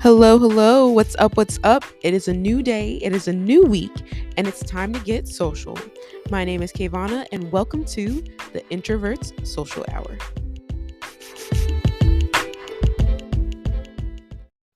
Hello, hello. What's up? What's up? It is a new day, it is a new week, and it's time to get social. My name is KaVonna, and welcome to the Introvert's Social Hour.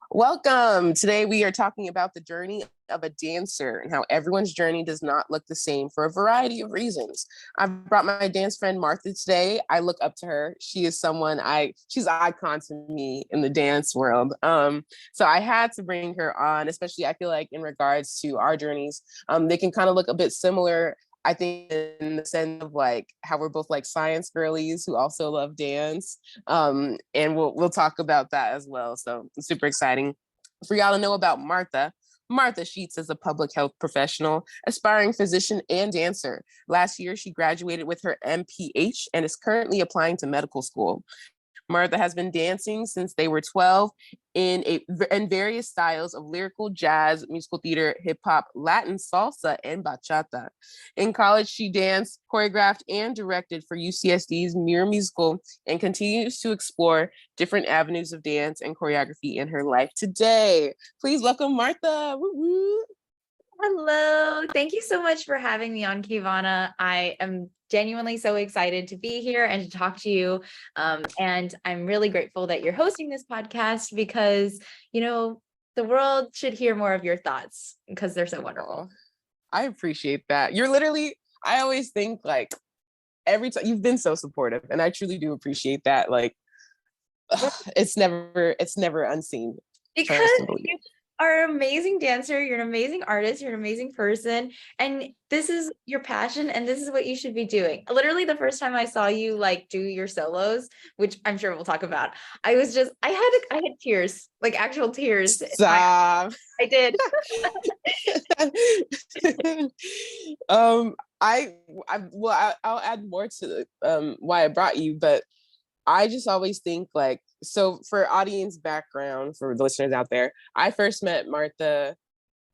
Welcome. Today we are talking about the journey of a dancer and how everyone's journey does not look the same for a variety of reasons. I've brought my dance friend Martha today. I look up to her. She is she's an icon to me in the dance world. So I had to bring her on, especially I feel like in regards to our journeys. They can kind of look a bit similar. I think in the sense of like how we're both like science girlies who also love dance. And we'll talk about that as well. So it's super exciting. For y'all to know about Martha, Martha Sheets is a public health professional, aspiring physician, and dancer. Last year, she graduated with her MPH and is currently applying to medical school. Martha has been dancing since they were 12 in various styles of lyrical, jazz, musical theater, hip hop, Latin, salsa, and bachata. In college, she danced, choreographed, and directed for UCSD's Muir musical and continues to explore different avenues of dance and choreography in her life today. Please welcome Martha. Woo-woo. Hello. Thank you so much for having me on, KaVonna. I am genuinely so excited to be here and to talk to you. And I'm really grateful that you're hosting this podcast because, the world should hear more of your thoughts because they're so wonderful. I appreciate that. I always think like every time you've been so supportive and I truly do appreciate that. Like it's never unseen. Because you are an amazing dancer, you're an amazing artist, you're an amazing person, and this is your passion and this is what you should be doing. Literally the first time I saw you like do your solos, which I'm sure we'll talk about, I had tears, like actual tears. Stop. I did. I'll add more to why I brought you, but I just always think like, so for audience background, for the listeners out there, I first met Martha.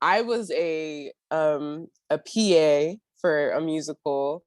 I was a PA for a musical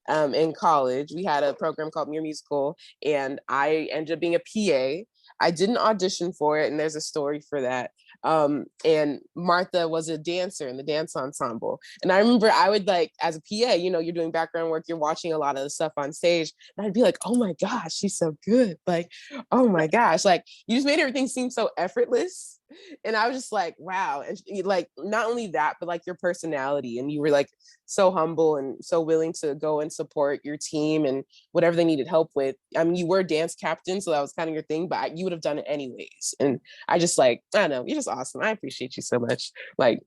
in college. We had a program called Muir Musical, and I ended up being a PA. I didn't audition for it, and there's a story for that. And Martha was a dancer in the dance ensemble. And I remember I would like, as a PA, you're doing background work, you're watching a lot of the stuff on stage, and I'd be like, oh my gosh, she's so good. Like, oh my gosh, like you just made everything seem so effortless. And I was just like, wow. And like, not only that, but like your personality. And you were like so humble and so willing to go and support your team and whatever they needed help with. I mean, you were dance captain, so that was kind of your thing, but you would have done it anyways. And I just like, I don't know, you're just awesome. I appreciate you so much. Like,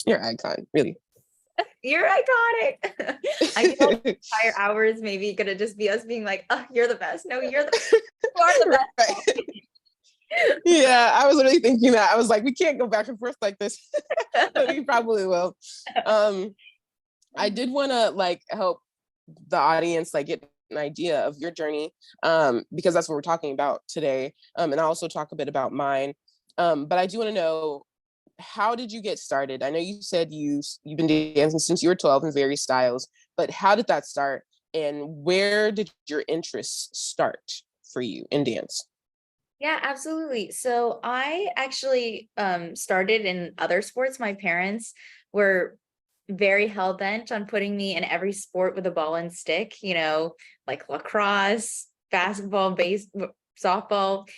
you're an icon, really. You're iconic. I feel like entire hours maybe gonna just be us being like, oh, you're the best. No, you are the best. Right. Yeah, I was really thinking that. I was like, we can't go back and forth like this. But we probably will. I did want to like help the audience like get an idea of your journey, because that's what we're talking about today. And I'll also talk a bit about mine. But I do want to know, how did you get started? I know you said you've been dancing since you were 12 in various styles, but how did that start? And where did your interests start for you in dance? Yeah, absolutely. So I actually started in other sports. My parents were very hell-bent on putting me in every sport with a ball and stick, like lacrosse, basketball, softball,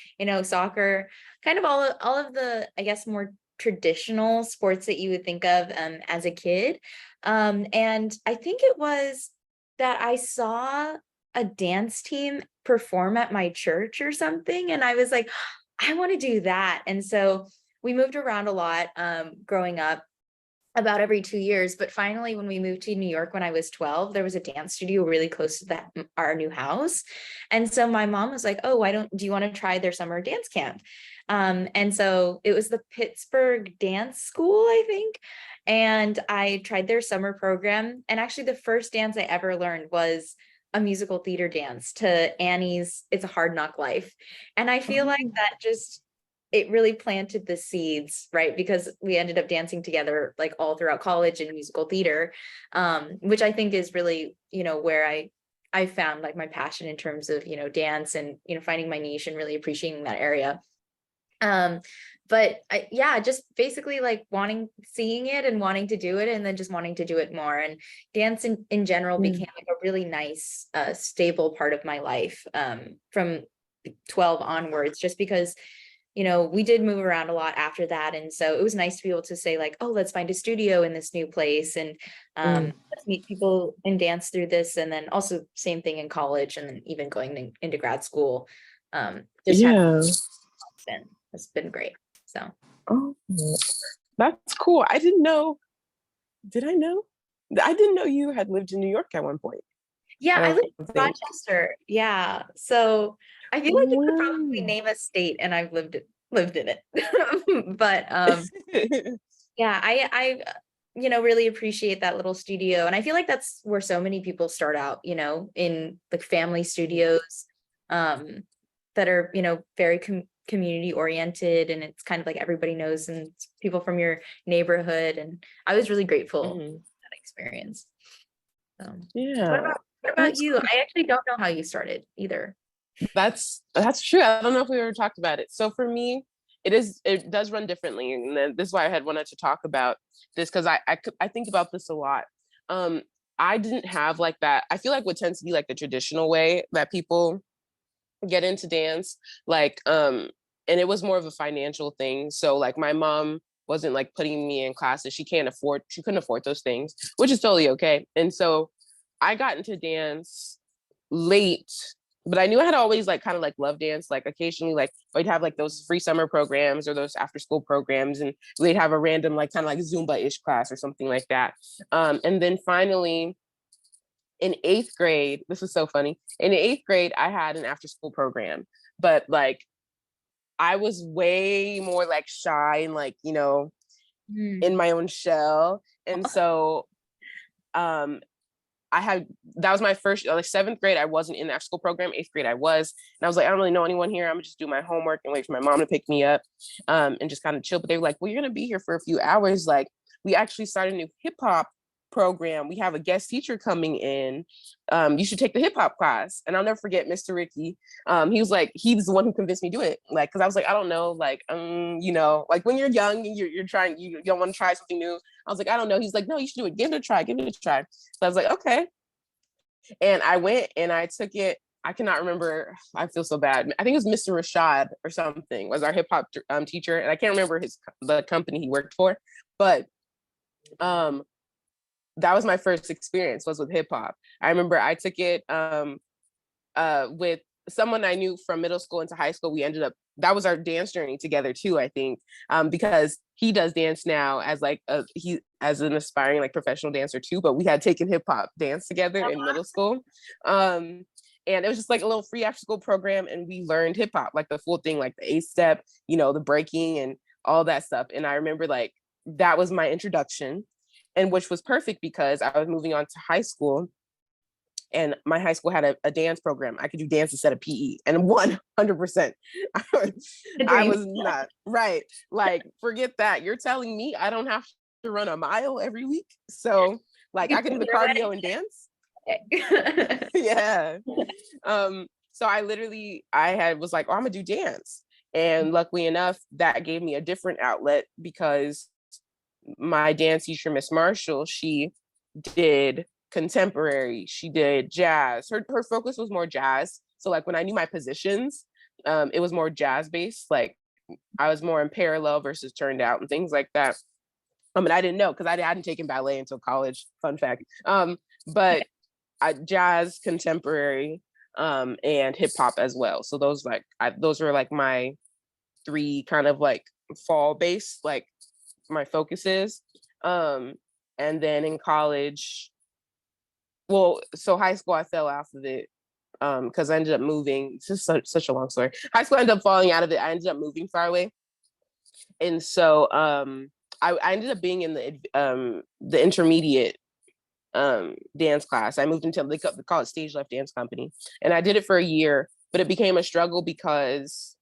soccer, kind of all of the, I guess, more traditional sports that you would think of as a kid. And I think it was that I saw a dance team perform at my church or something. And I was like, I want to do that. And so we moved around a lot growing up, about every 2 years. But finally, when we moved to New York when I was 12, there was a dance studio really close to our new house. And so my mom was like, oh, do you want to try their summer dance camp? And so it was the Pittsburgh Dance School, I think. And I tried their summer program. And actually the first dance I ever learned was a musical theater dance to Annie's It's a Hard Knock Life. And I feel like that just, it really planted the seeds, right? Because we ended up dancing together like all throughout college and musical theater, which I think is really, where I found like my passion in terms of, dance and, finding my niche and really appreciating that area. But yeah, just basically like seeing it and wanting to do it, and then just wanting to do it more. And dance in general became like a really nice, stable part of my life, from 12 onwards, just because, we did move around a lot after that. And so it was nice to be able to say like, oh, let's find a studio in this new place, and let's meet people and dance through this. And then also same thing in college, and then even going into grad school. Just Yeah. it's been great. So. Oh, that's cool. I didn't know. Did I know? I didn't know you had lived in New York at one point. Yeah, I I live don't in think. Rochester. Yeah. So I feel like you could probably Wow. name a state and I've lived in it. But yeah, I really appreciate that little studio. And I feel like that's where so many people start out, in like family studios, that are, very community oriented, and it's kind of like everybody knows and it's people from your neighborhood. And I was really grateful for that experience. So Yeah. what about you? I actually don't know how you started either. That's true. I don't know if we ever talked about it. So for me, it does run differently, and then this is why I had wanted to talk about this, because I think about this a lot. I didn't have like that. I feel like what tends to be like the traditional way that people get into dance, like and it was more of a financial thing. So like my mom wasn't like putting me in classes. She couldn't afford those things, which is totally okay. And so I got into dance late, but I knew I had always like kind of like loved dance. Like occasionally, like we'd have like those free summer programs or those after school programs, and we'd have a random like kind of like Zumba-ish class or something like that. And then finally in 8th grade, this was so funny. In 8th grade, I had an after school program, but like I was way more like shy and like, in my own shell. And so um that was my first, like 7th grade, I wasn't in the after school program. 8th grade I was. And I was like, I don't really know anyone here. I'm gonna just do my homework and wait for my mom to pick me up, and just kind of chill. But they were like, well, you're gonna be here for a few hours. Like, we actually started a new hip hop program. We have a guest teacher coming in. You should take the hip hop class. And I'll never forget Mr. Ricky. He was like, he's the one who convinced me to do it. Like, cause I was like, I don't know, like, like when you're young and you're trying, you don't want to try something new. I was like, I don't know. He's like, no, you should do it. Give it a try. Give it a try. So I was like, okay. And I went and I took it. I cannot remember. I feel so bad. I think it was Mr. Rashad or something was our hip hop teacher. And I can't remember the company he worked for, but that was my first experience, was with hip hop. I remember I took it with someone I knew from middle school into high school. That was our dance journey together too, I think, because he does dance now as like he as an aspiring like professional dancer too, but we had taken hip hop dance together in middle school. And it was just like a little free after school program, and we learned hip hop, like the full thing, like the 8-step, the breaking and all that stuff. And I remember like that was my introduction, and which was perfect because I was moving on to high school, and my high school had a dance program. I could do dance instead of PE, and 100%, I was not right. Like, forget that. You're telling me I don't have to run a mile every week, so like I can do the cardio and dance. Yeah. So I was like, oh, I'm gonna do dance, and luckily enough, that gave me a different outlet, because my dance teacher, Miss Marshall, she did contemporary, she did jazz. Her focus was more jazz. So like when I knew my positions, it was more jazz based. Like I was more in parallel versus turned out and things like that. And I didn't know because I hadn't taken ballet until college. Fun fact. But jazz, contemporary, and hip hop as well. So those were like my 3 kind of like fall based, like my focuses. And then in college, so high school I fell off of it, because I ended up moving. It's just such a long story. High school I ended up falling out of it. I ended up moving far away, and so I ended up being in the intermediate dance class. I moved into they call it stage left dance company, and I did it for a year, but it became a struggle because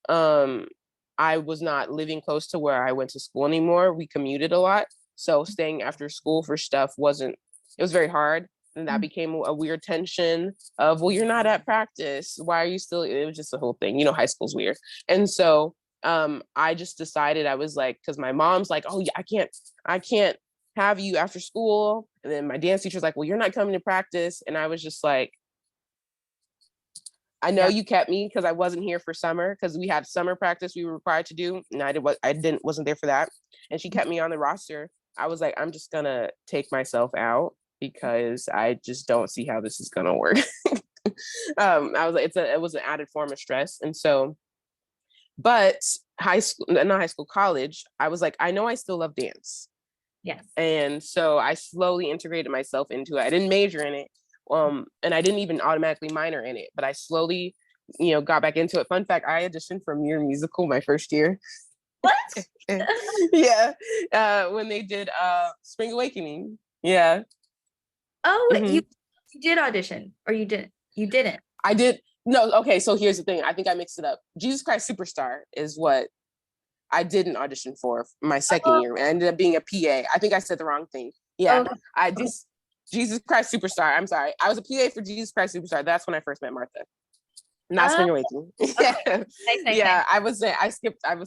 I was not living close to where I went to school anymore. We commuted a lot, so staying after school for stuff it was very hard. And that became a weird tension of, well, you're not at practice. Why are you still? It was just the whole thing. High school's weird. And so I just decided, I was like, because my mom's like, oh yeah, I can't have you after school. And then my dance teacher's like, well, you're not coming to practice. And I was just like, I know you kept me because I wasn't here for summer, because we had summer practice we were required to do, and wasn't there for that. And she kept me on the roster. I was like, I'm just gonna take myself out because I just don't see how this is gonna work. I was like, it was an added form of stress. And so, but college, I was like, I know I still love dance. Yes. And so I slowly integrated myself into it. I didn't major in it. And I didn't even automatically minor in it, but I slowly, got back into it. Fun fact, I auditioned for Muir musical my first year. What? Yeah. When they did Spring Awakening. Yeah. Oh, you did audition, or you didn't? You didn't. I did. No, okay, so here's the thing. I think I mixed it up. Jesus Christ Superstar is what I didn't audition for my second year. I ended up being a PA. I think I said the wrong thing. Yeah. Jesus Christ Superstar. I'm sorry. I was a PA for Jesus Christ Superstar. That's when I first met Martha. Not Spring Awakening. Okay. Yeah. I was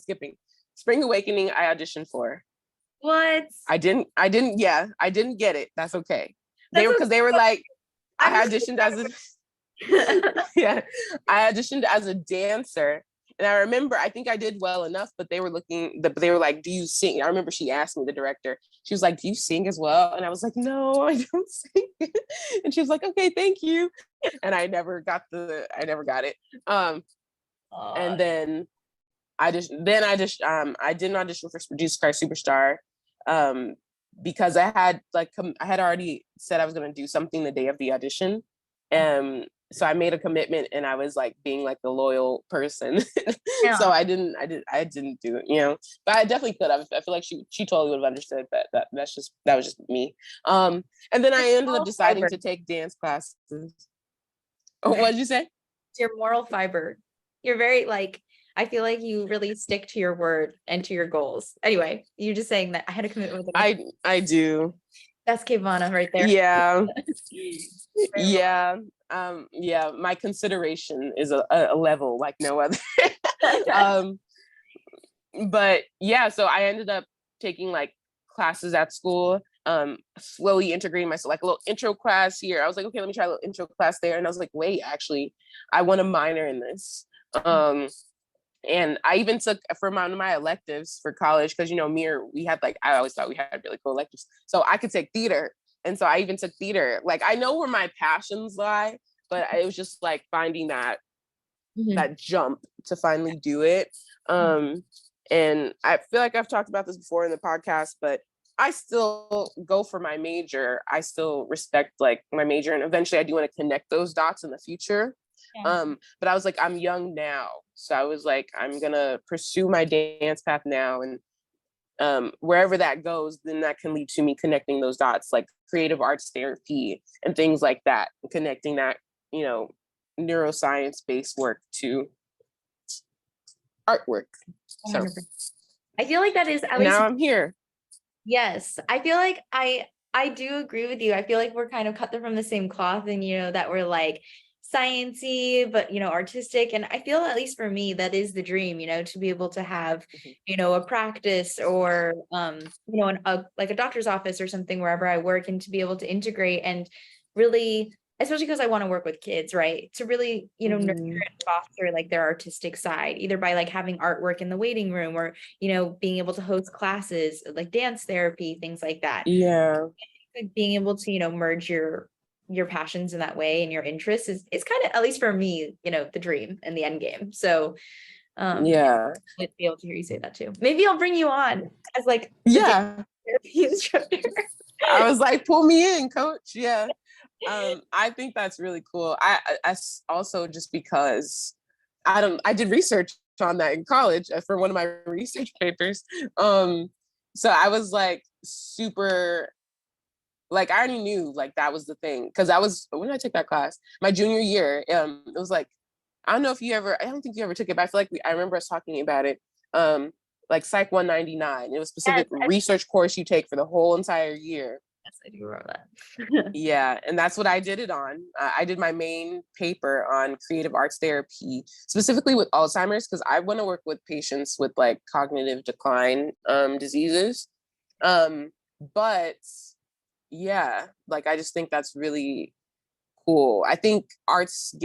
skipping. Spring Awakening I auditioned for. What? I didn't get it. That's okay. They were like, I auditioned as a I auditioned as a dancer. And I remember, I think I did well enough, but they were like, do you sing? I remember she asked me, the director, she was like, do you sing as well? And I was like, no, I don't sing. And she was like, okay, thank you. And I never got it. And then I didn't audition for Jesus Christ Superstar, because I had already said I was going to do something the day of the audition. So I made a commitment, and I was like being like the loyal person. Yeah. So I didn't do it, but I definitely could have. I feel like she totally would have understood, but that was just me. And then I ended up deciding to take dance classes. Oh, what did you say? It's your moral fiber. You're very I feel like you really stick to your word and to your goals. Anyway, you're just saying that I had a commitment with it. I do. That's KaVonna right there. Yeah. Yeah. Yeah, my consideration is a level like no other. But yeah, so I ended up taking like classes at school, slowly integrating myself, like a little intro class here. I was like, okay, let me try a little intro class there. And I was like, wait, actually, I want to minor in this. And I even took for one of my electives for college, because Muir, we had I always thought we had really cool electives, so I could take theater. And so I even took theater. Like, I know where my passions lie, but it was just like finding that jump to finally do it. And I feel like I've talked about this before in the podcast, but I still go for my major. I still respect like my major, and eventually I do want to connect those dots in the future. Yeah. But I was like, I'm young now. So I was like, I'm gonna pursue my dance path now, and wherever that goes, then that can lead to me connecting those dots, like creative arts therapy and things like that, and connecting that, neuroscience-based work to artwork. So 100%. I feel like that is at least now I'm here. Yes, I feel like I do agree with you. I feel like we're kind of cut from the same cloth, and that we're like sciencey, but artistic. And I feel, at least for me, that is the dream, to be able to have, a practice, or like a doctor's office or something wherever I work, and to be able to integrate and really, especially because I want to work with kids, right? To really, nurture and foster like their artistic side, either by like having artwork in the waiting room, or, being able to host classes like dance therapy, things like that. Yeah. Like being able to, merge your passions in that way and your interests is kind of, at least for me, the dream and the end game. So yeah, I'd be able to hear you say that too. Maybe I'll bring you on as like therapy instructor. I was like, pull me in, coach. Yeah. I think that's really cool. I also, just because I did research on that in college for one of my research papers. So I was like super, like, I already knew like that was the thing, because when did I take that class? My junior year. It was like, I don't think you ever took it, but I feel like I remember us talking about it. Like Psych 199. It was a specific research course you take for the whole entire year. Yes, I do remember that. Yeah, and that's what I did it on. I did my main paper on creative arts therapy, specifically with Alzheimer's, because I want to work with patients with like cognitive decline diseases. But yeah, like I just think that's really cool. I think arts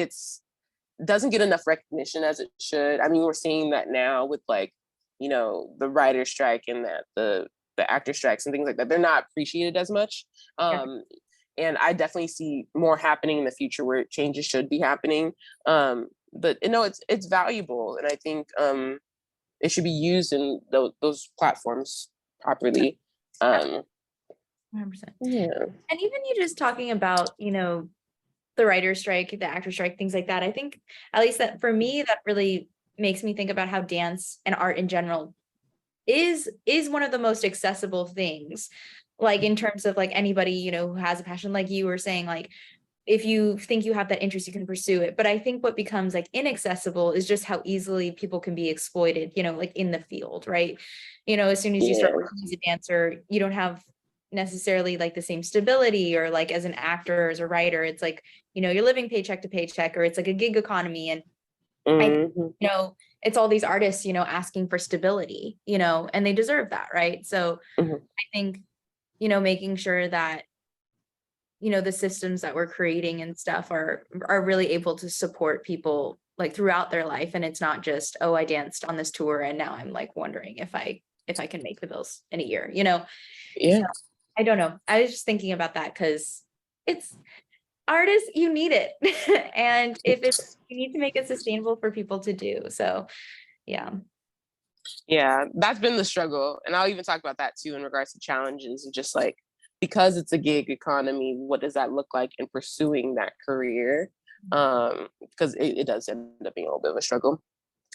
doesn't get enough recognition as it should. I mean, we're seeing that now with like, you know, the writer strike and that the actor strikes and things like that. They're not appreciated as much. Yeah. And I definitely see more happening in the future where changes should be happening. But you know, it's valuable, and I think it should be used in those platforms properly. 100%. Yeah. And even you just talking about, the writer's strike, the actor strike, things like that. I think at least that for me, that really makes me think about how dance and art in general is one of the most accessible things. Like in terms of like anybody, who has a passion, like you were saying, like if you think you have that interest, you can pursue it. But I think what becomes like inaccessible is just how easily people can be exploited, like in the field, right? As soon as you start working as a dancer, you don't have necessarily like the same stability, or like as an actor or as a writer, it's like, you're living paycheck to paycheck, or it's like a gig economy. And I, it's all these artists, asking for stability, and they deserve that, right? So I think, making sure that the systems that we're creating and stuff are really able to support people like throughout their life. And it's not just, oh, I danced on this tour and now I'm like wondering if I can make the bills in a year, Yeah. So, I don't know. I was just thinking about that because it's artists, you need it. And if you need to make it sustainable for people to do. So yeah. Yeah, that's been the struggle. And I'll even talk about that too in regards to challenges of just like, because it's a gig economy, what does that look like in pursuing that career? Because it does end up being a little bit of a struggle.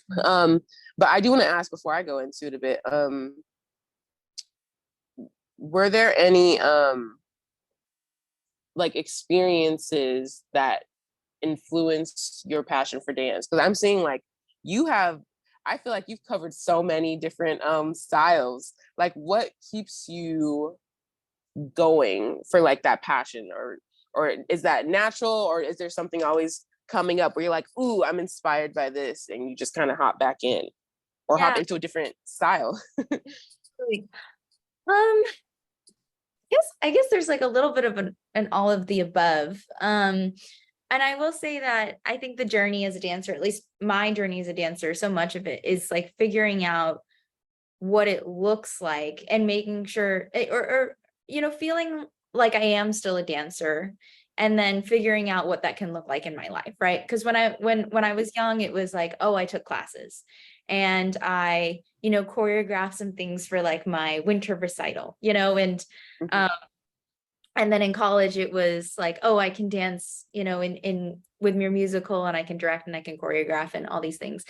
But I do want to ask before I go into it a bit, were there any like experiences that influenced your passion for dance? Because I'm seeing like I feel like you've covered so many different styles. Like what keeps you going for like that passion, or is that natural, or is there something always coming up where you're like, ooh, I'm inspired by this, and you just kind of hop back in or hop into a different style? Really. I guess there's like a little bit of an all of the above. And I will say that I think the journey as a dancer, at least my journey as a dancer, so much of it is like figuring out what it looks like and making sure, or feeling like I am still a dancer, and then figuring out what that can look like in my life, right? Because when I was young, it was like, oh, I took classes and I, choreographed some things for like my winter recital, and then in college it was like, oh, I can dance, in with Muir musical, and I can direct and I can choreograph and all these things.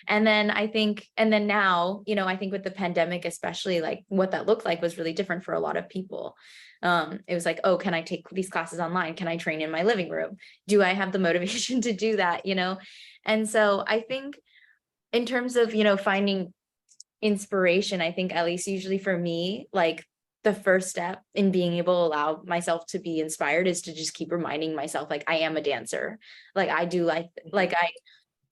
And then now, I think with the pandemic, especially, like what that looked like was really different for a lot of people. It was like, oh, can I take these classes online? Can I train in my living room? Do I have the motivation to do that? And so I think in terms of, finding inspiration, I think at least usually for me, like the first step in being able to allow myself to be inspired is to just keep reminding myself, like, I am a dancer. Like I do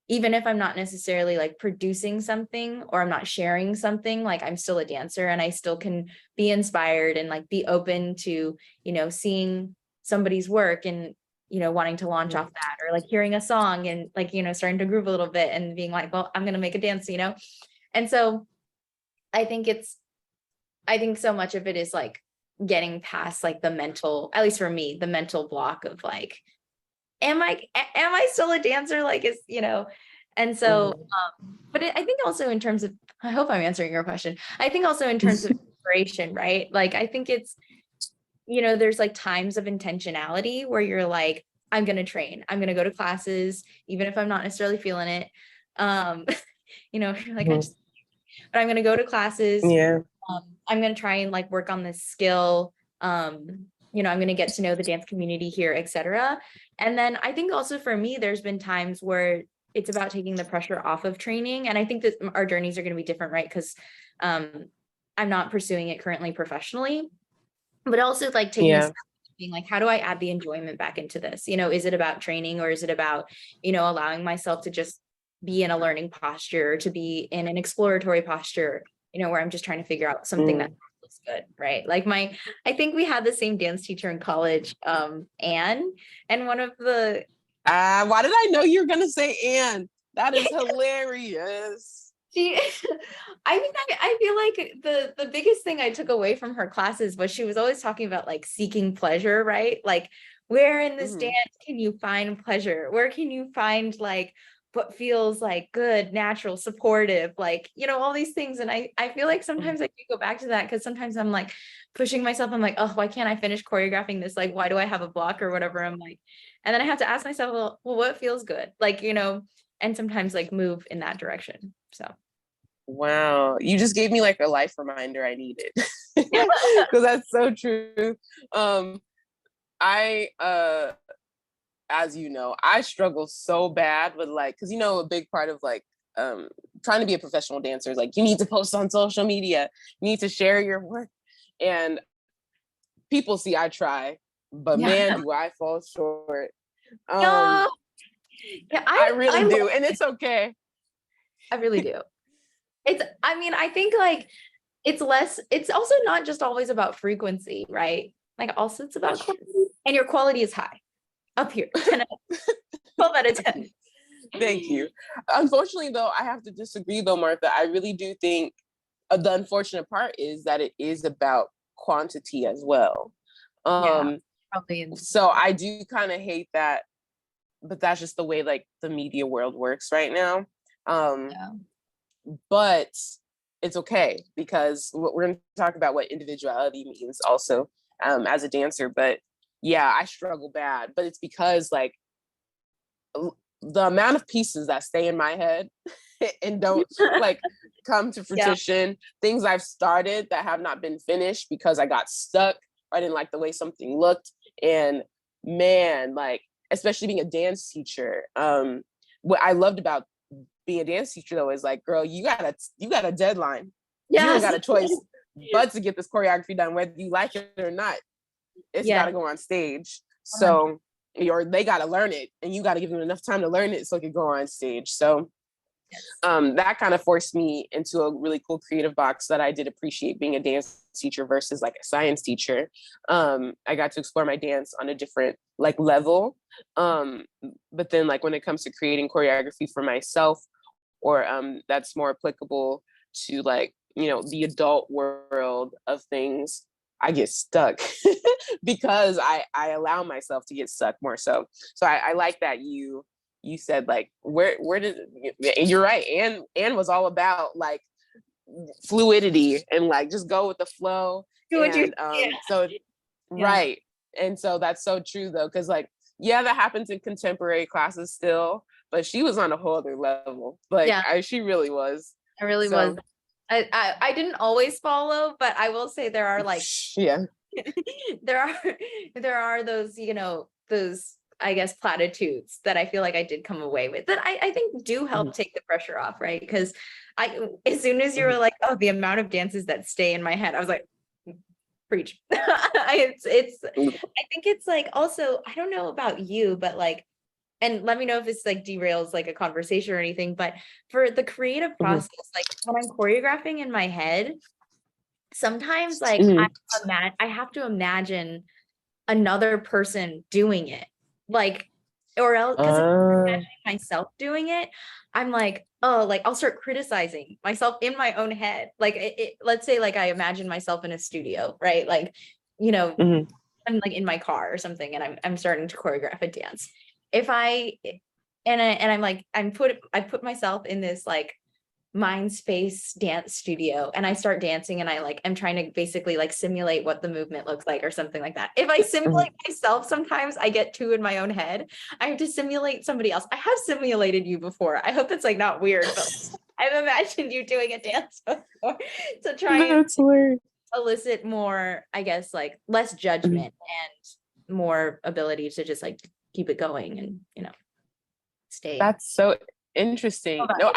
even if I'm not necessarily like producing something or I'm not sharing something, like I'm still a dancer and I still can be inspired and like be open to, seeing somebody's work and, wanting to launch off that, or like hearing a song and like, starting to groove a little bit and being like, well, I'm going to make a dance, And so I think so much of it is like getting past like the mental, at least for me, the mental block of like, am I still a dancer? Like, and so, but I think also in terms of, I hope I'm answering your question. I think also in terms of inspiration, right? Like, I think it's, there's like times of intentionality where you're like, I'm going to train, I'm going to go to classes, even if I'm not necessarily feeling it. Like but I'm going to go to classes. Yeah. I'm going to try and like work on this skill. I'm going to get to know the dance community here, etc. And then I think also for me, there's been times where it's about taking the pressure off of training. And I think that our journeys are going to be different, right? Because I'm not pursuing it currently professionally. but also like taking a Yeah. step back, being like, how do I add the enjoyment back into this? You know, is it about training, or is it about, you know, allowing myself to just be in a learning posture, to be in an exploratory posture, you know, where I'm just trying to figure out something that feels good, right? Like I think we had the same dance teacher in college, Anne, and one of the Why did I know you were gonna say Anne? That is hilarious. she I mean, I feel like the biggest thing I took away from her classes was she was always talking about like seeking pleasure, right? Like, where in this dance can you find pleasure? Where can you find like what feels like good, natural, supportive, like, you know, all these things. And I feel like sometimes I can go back to that, because sometimes I'm like pushing myself. I'm like, oh, why can't I finish choreographing this? Like, why do I have a block or whatever? I'm like, and then I have to ask myself, well, what feels good? Like, you know, and sometimes like move in that direction. So Wow, you just gave me like a life reminder I needed, because that's so true. I as you know, I struggle so bad with like, because you know, a big part of like trying to be a professional dancer is like you need to post on social media, you need to share your work, and people see I try, but yeah. man, do I fall short. No. Yeah, I really love do, and it's okay. I really do. I mean, I think like it's also not just always about frequency, right? Like also it's about quality, and your quality is high up here. 10 out of 12 out of 10. Thank you. Unfortunately, though, I have to disagree, though, Martha. I really do think the unfortunate part is that it is about quantity as well. Yeah, probably. So I do kind of hate that, but that's just the way like the media world works right now. Yeah. But it's okay, because we're going to talk about what individuality means also as a dancer. But yeah, I struggle bad, but it's because like the amount of pieces that stay in my head and don't like come to fruition, things I've started that have not been finished because I got stuck or I didn't like the way something looked. And man, like, especially being a dance teacher, what I loved about being a dance teacher though is like, girl, you got a deadline. You don't Yes. got a choice but to get this choreography done, whether you like it or not. It's got to go on stage. So, or they got to learn it, and you got to give them enough time to learn it so it can go on stage. So, that kind of forced me into a really cool creative box that I did appreciate being a dance teacher versus like a science teacher. I got to explore my dance on a different like level. But then like when it comes to creating choreography for myself, or that's more applicable to like, you know, the adult world of things, I get stuck because I allow myself to get stuck more so. So I like that you said like where did, and you're right, and was all about like fluidity and like just go with the flow. And so right. And so that's so true though, because like yeah, that happens in contemporary classes still, but she was on a whole other level. Like she really was. I really was. I didn't always follow, but I will say there are like there are those, you know, those I guess platitudes that I feel like I did come away with that I think do help take the pressure off, right? Because as soon as you were like, oh, the amount of dances that stay in my head, I was like, preach. I think it's like, also, I don't know about you, but like, and let me know if this like derails like a conversation or anything, but for the creative process, like when I'm choreographing in my head, sometimes like I have to imagine another person doing it, like, or else, because if I'm imagining myself doing it, I'm like, oh, like I'll start criticizing myself in my own head. Like let's say like I imagine myself in a studio, right? Like, you know, I'm like in my car or something, and I'm starting to choreograph a dance. If I and I'm like I put myself in this like mind space dance studio, and I start dancing, and I'm trying to basically like simulate what the movement looks like or something like that. If I simulate myself, sometimes I get too in my own head. I have to simulate somebody else. I have simulated you before. I hope that's like not weird, but I've imagined you doing a dance before to try and elicit more, I guess, like less judgment and more ability to just like keep it going and, you know, stay. That's so interesting. No,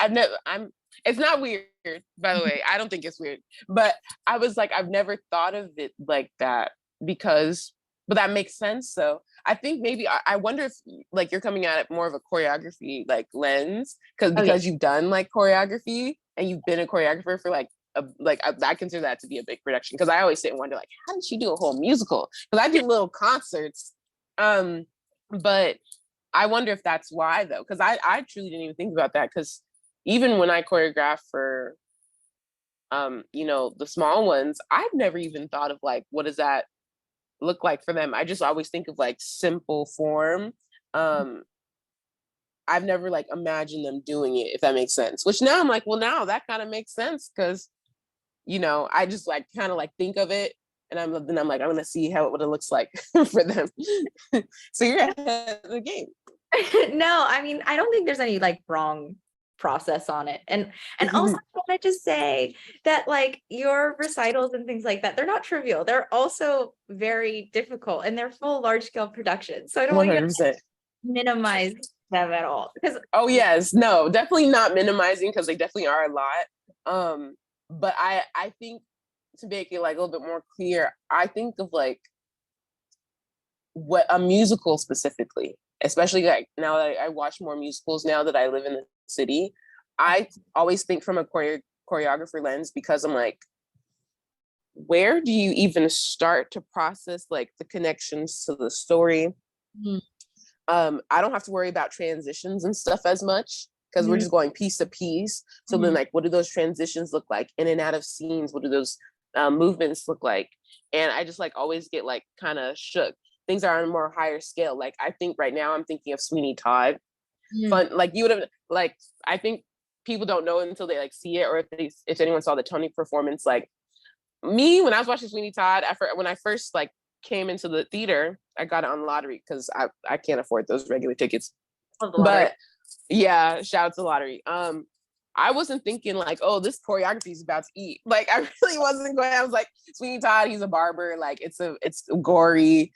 it's not weird, by the way. I don't think it's weird, but I was like, I've never thought of it like that. but that makes sense. So I think maybe I wonder if like you're coming at it more of a choreography like lens because you've done like choreography and you've been a choreographer for like I consider that to be a big production, because I always sit and wonder like, how did she do a whole musical? Because I do little concerts, but I wonder if that's why though, because I truly didn't even think about that, because even when I choreograph for the small ones, I've never even thought of like, what does that look like for them? I just always think of like simple form. I've never like imagined them doing it, if that makes sense. Which now I'm like, well, now that kind of makes sense, because I just like kind of like think of it, and I'm like, I'm gonna see what it looks like for them. So you're ahead of the game. No, I mean, I don't think there's any like wrong process on it. And also I want to just say that like your recitals and things like that, they're not trivial. They're also very difficult, and they're full large scale productions. So I don't want you to minimize them at all. Because oh yes, no, definitely not minimizing, because they definitely are a lot. But I think, to make it like a little bit more clear, I think of like what a musical specifically, especially like now that I watch more musicals now that I live in the city, I always think from a choreographer lens, because I'm like, where do you even start to process like the connections to the story? I don't have to worry about transitions and stuff as much, because we're just going piece to piece. So then like, what do those transitions look like in and out of scenes? What do those movements look like? And I just like always get like kind of shook. Things are on a more higher scale. Like I think right now I'm thinking of Sweeney Todd. Fun, like you would have, like, I think people don't know until they like see it, or if anyone saw the Tony performance. Like me, when I was watching Sweeney Todd, when I first like came into the theater, I got it on lottery, because I can't afford those regular tickets. But yeah, shout out to lottery. I wasn't thinking like, oh, this choreography is about to eat. Like I really wasn't going. I was like, Sweeney Todd, he's a barber. Like it's gory.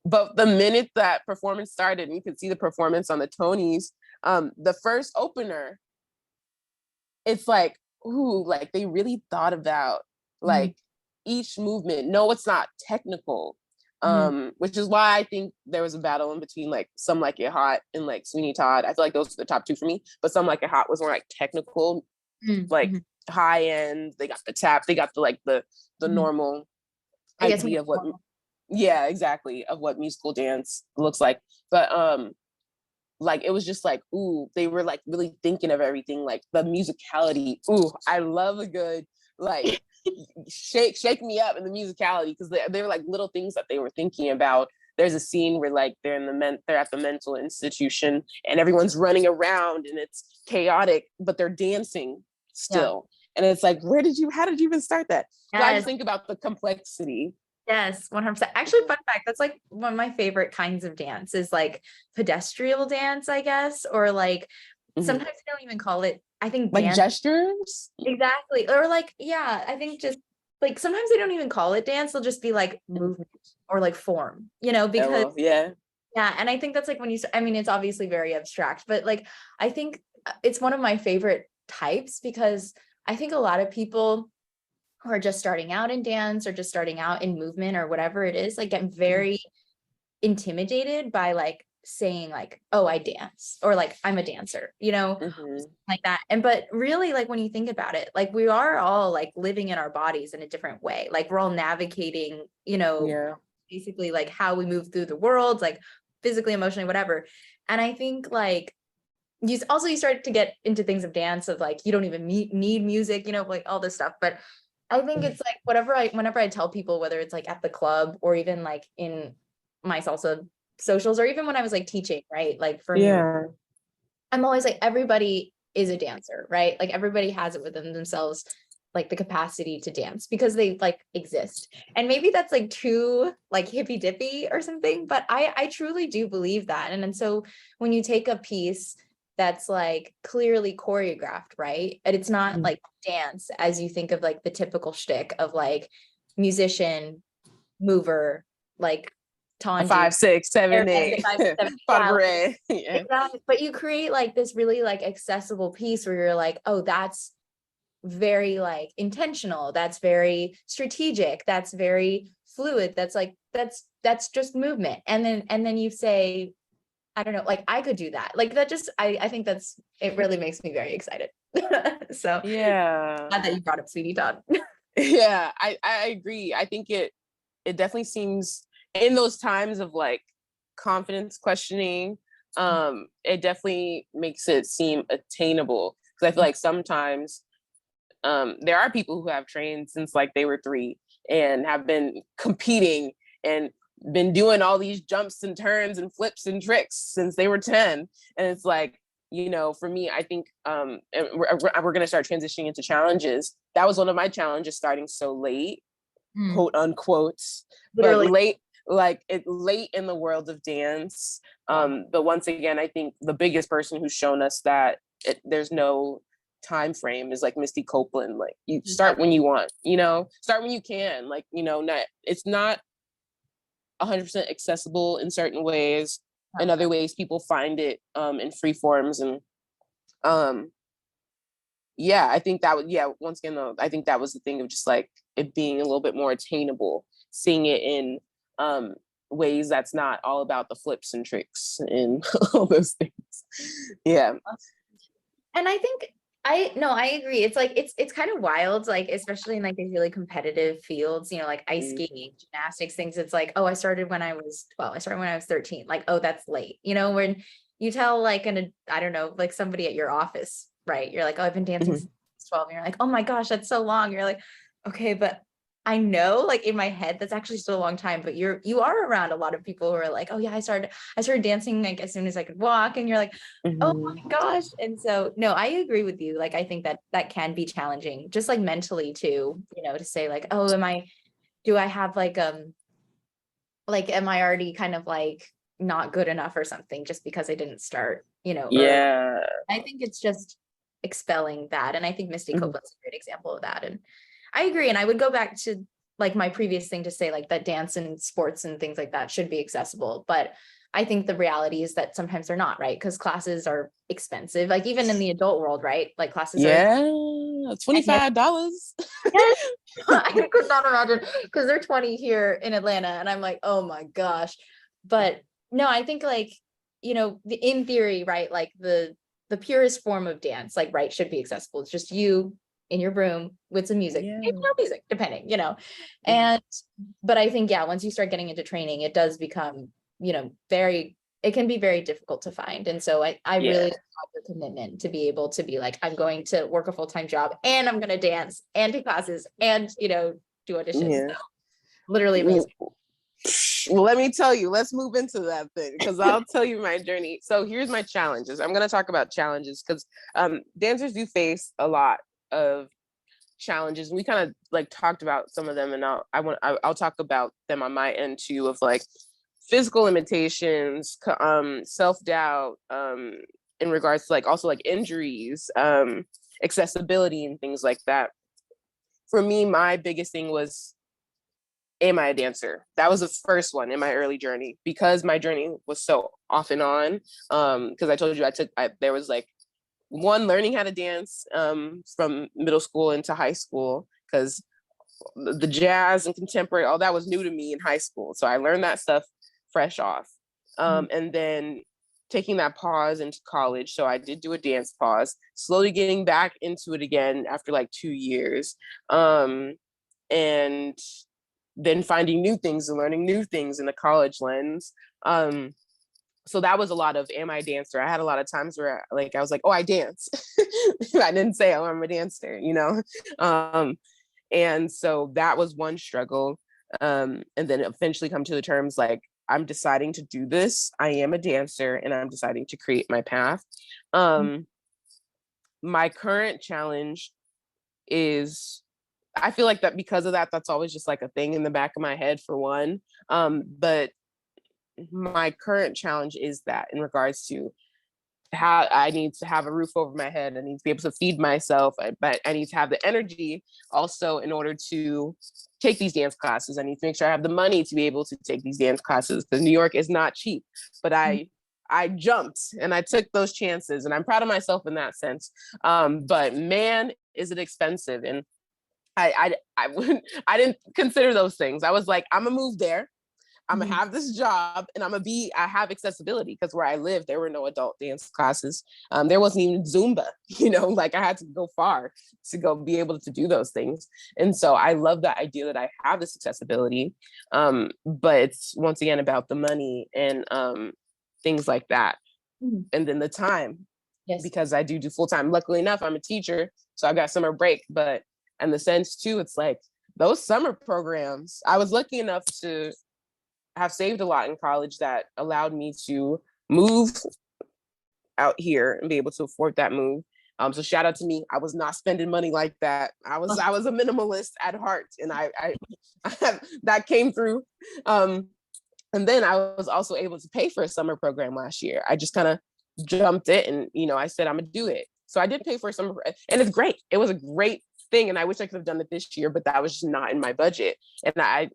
But the minute that performance started, and you could see the performance on the Tonys, the first opener, it's like, ooh, like they really thought about like each movement. No, it's not technical. Which is why I think there was a battle in between like Some Like It Hot and like Sweeney Todd. I feel like those are the top two for me, but Some Like It Hot was more like technical, like high end. They got the tap, they got the normal idea of what, yeah, exactly, of what musical dance looks like. But like it was just like, ooh, they were like really thinking of everything, like the musicality. Ooh, I love a good like shake me up in the musicality, because they were like little things that they were thinking about. There's a scene where like they're at the mental institution, and everyone's running around and it's chaotic, but they're dancing still. And it's like, how did you even start that? So I just think about the complexity. Yes, 100%. Actually, fun fact, that's like one of my favorite kinds of dance is like pedestrian dance, I guess, or like sometimes they don't even call it, I think, like dance. Gestures. Exactly. Or like, yeah, I think just like sometimes they don't even call it dance. They'll just be like movement or like form, because yeah. And I think that's like when I mean, it's obviously very abstract, but like, I think it's one of my favorite types, because I think a lot of people who are just starting out in dance or just starting out in movement or whatever it is, like get very intimidated by like saying like, oh, I dance, or like I'm a dancer, like that. But really, like when you think about it, like we are all like living in our bodies in a different way. Like we're all navigating, basically like how we move through the world, like physically, emotionally, whatever. And I think like you start to get into things of dance of like, you don't even need music, like all this stuff. But I think it's like whenever I tell people, whether it's like at the club or even like in my salsa socials, or even when I was like teaching, right? Like for me, I'm always like, everybody is a dancer, right? Like everybody has it within themselves, like the capacity to dance, because they like exist. And maybe that's like too like hippy dippy or something, but I truly do believe that. And so when you take a piece that's like clearly choreographed, right? And it's not like dance as you think of like the typical shtick of like musician, mover, like Tanji, 5, 6, 7, 8, 5, 7, yeah. Exactly. But you create like this really like accessible piece where you're like, oh, that's very like intentional, that's very strategic, that's very fluid, that's like that's just movement. And then you say, I don't know, like I could do that. Like that just I think that's, it really makes me very excited. So Yeah. glad that you brought up Sweetie Todd. Yeah, I agree. I think it definitely seems, in those times of like confidence questioning, it definitely makes it seem attainable. Because I feel like sometimes there are people who have trained since like they were 3 and have been competing and been doing all these jumps and turns and flips and tricks since they were 10. And it's like, you know, for me, I think and we're going to start transitioning into challenges. That was one of my challenges, starting so late, quote unquote, Literally. but late, like late in the world of dance. But once again, I think the biggest person who's shown us that there's no time frame is like Misty Copeland. Like, you start when you want, you know, start when you can. Like, you know, it's not 100% accessible in certain ways. In other ways, people find it in free forms. And yeah, I think that once again though, I think that was the thing of just like it being a little bit more attainable, seeing it in ways that's not all about the flips and tricks and all those things. Yeah. And I think I agree. It's like it's kind of wild, like especially in like these really competitive fields, you know, like ice skating, gymnastics, things. It's like, oh, I started when I was 12. I started when I was 13. Like, oh, that's late. You know, when you tell like I don't know, like somebody at your office, right? You're like, oh, I've been dancing since 12. And you're like, oh my gosh, that's so long. You're like, okay, but I know, like in my head, that's actually still a long time, but you are around a lot of people who are like, oh yeah, I started dancing like as soon as I could walk. And you're like, oh my gosh. And so, no, I agree with you. Like, I think that can be challenging, just like mentally too, you know, to say like, oh, do I have like, am I already kind of like not good enough or something just because I didn't start, you know, early. Yeah. I think it's just expelling that. And I think Misty Copeland's a great example of that. And I agree. And I would go back to like my previous thing to say like that dance and sports and things like that should be accessible. But I think the reality is that sometimes they're not, right? Because classes are expensive, like even in the adult world, right? Like classes are $25. Yes. I could not imagine, because they're 20 here in Atlanta. And I'm like, oh my gosh. But no, I think like, you know, in theory, right? Like the purest form of dance, like, right, should be accessible. It's just you in your room with some music, maybe no music, depending, you know. And but I think, yeah, once you start getting into training, it does become, you know, it can be very difficult to find. And so I really love your commitment to be able to be like, I'm going to work a full-time job and I'm going to dance and do classes and, you know, do auditions. Yeah. So, literally amazing. Well, let me tell you, let's move into that thing, because I'll tell you my journey. So here's my challenges. I'm going to talk about challenges because dancers do face a lot of challenges. We kind of like talked about some of them, and I'll talk about them on my end too, of like physical limitations, self-doubt, in regards to like also like injuries, accessibility and things like that. For me, my biggest thing was, am I a dancer? That was the first one in my early journey, because my journey was so off and on. Because I told you there was like one, learning how to dance from middle school into high school, because the jazz and contemporary, all that was new to me in high school. So I learned that stuff fresh off. And then taking that pause into college. So I did do a dance pause, slowly getting back into it again after like 2 years. And then finding new things and learning new things in the college lens. So that was a lot of, am I a dancer? I had a lot of times where like I was like, oh, I dance. I didn't say, oh, I'm a dancer, you know? And so that was one struggle. And then eventually come to the terms like, I'm deciding to do this. I am a dancer and I'm deciding to create my path. My current challenge is, I feel like that because of that, that's always just like a thing in the back of my head for one. But my current challenge is that in regards to how I need to have a roof over my head, I need to be able to feed myself, but I need to have the energy also in order to take these dance classes. I need to make sure I have the money to be able to take these dance classes, because New York is not cheap. But I I jumped and I took those chances, and I'm proud of myself in that sense. But man, is it expensive. And I wouldn't, I didn't consider those things. I was like, I'm gonna move there. I'm gonna have this job, and I have accessibility, because where I live, there were no adult dance classes. There wasn't even Zumba, like I had to go far to go be able to do those things. And so I love that idea that I have this accessibility. But it's once again about the money and things like that. And then the time, because I do full time. Luckily enough, I'm a teacher, so I got summer break. But in the sense too, it's like those summer programs, I was lucky enough to have saved a lot in college that allowed me to move out here and be able to afford that move. So shout out to me. I was not spending money like that. I was a minimalist at heart, and I that came through. And then I was also able to pay for a summer program last year. I just kind of jumped it, and I said I'm gonna do it. So I did pay for a summer, and it's great. It was a great thing, and I wish I could have done it this year, but that was just not in my budget. And I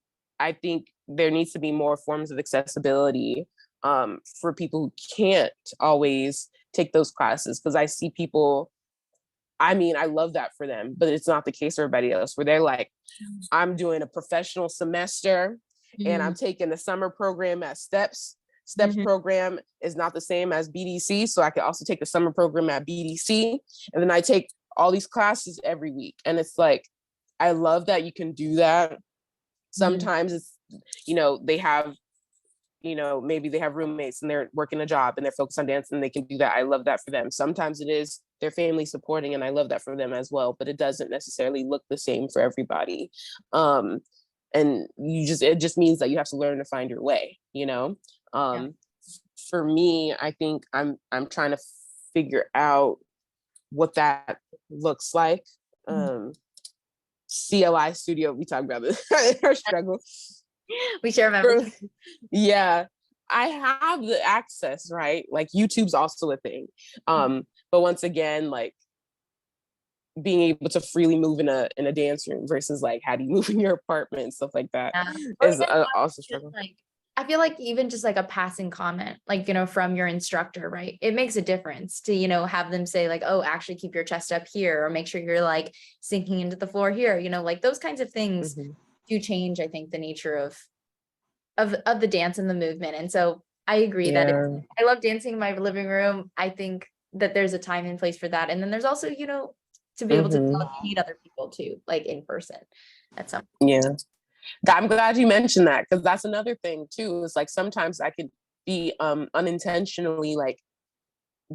think there needs to be more forms of accessibility for people who can't always take those classes, because I see people, I love that for them, but it's not the case for everybody else, where they're like, I'm doing a professional semester and I'm taking the summer program at Steps. Steps program is not the same as BDC, so I could also take the summer program at BDC, and then I take all these classes every week. And it's like, I love that you can do that. Sometimes it's, they have, maybe they have roommates and they're working a job and they're focused on dance, and they can do that. I love that for them. Sometimes it is their family supporting, and I love that for them as well, but it doesn't necessarily look the same for everybody. And it just means that you have to learn to find your way, For me, I think I'm trying to figure out what that looks like. CLI studio, we talked about this, our struggle. We share memories. Yeah, I have the access, right? Like YouTube's also a thing. But once again, like being able to freely move in a dance room versus like how do you move in your apartment and stuff like that is also a struggle. Like, I feel like even just like a passing comment, like, from your instructor, right? It makes a difference to, have them say like, oh, actually keep your chest up here, or make sure you're like sinking into the floor here, like those kinds of things do change, I think, the nature of the dance and the movement. And so I agree that I love dancing in my living room. I think that there's a time and place for that. And then there's also, to be able to meet other people too, like in person at some point. Yeah. I'm glad you mentioned that, because that's another thing too. It's like sometimes I could be unintentionally like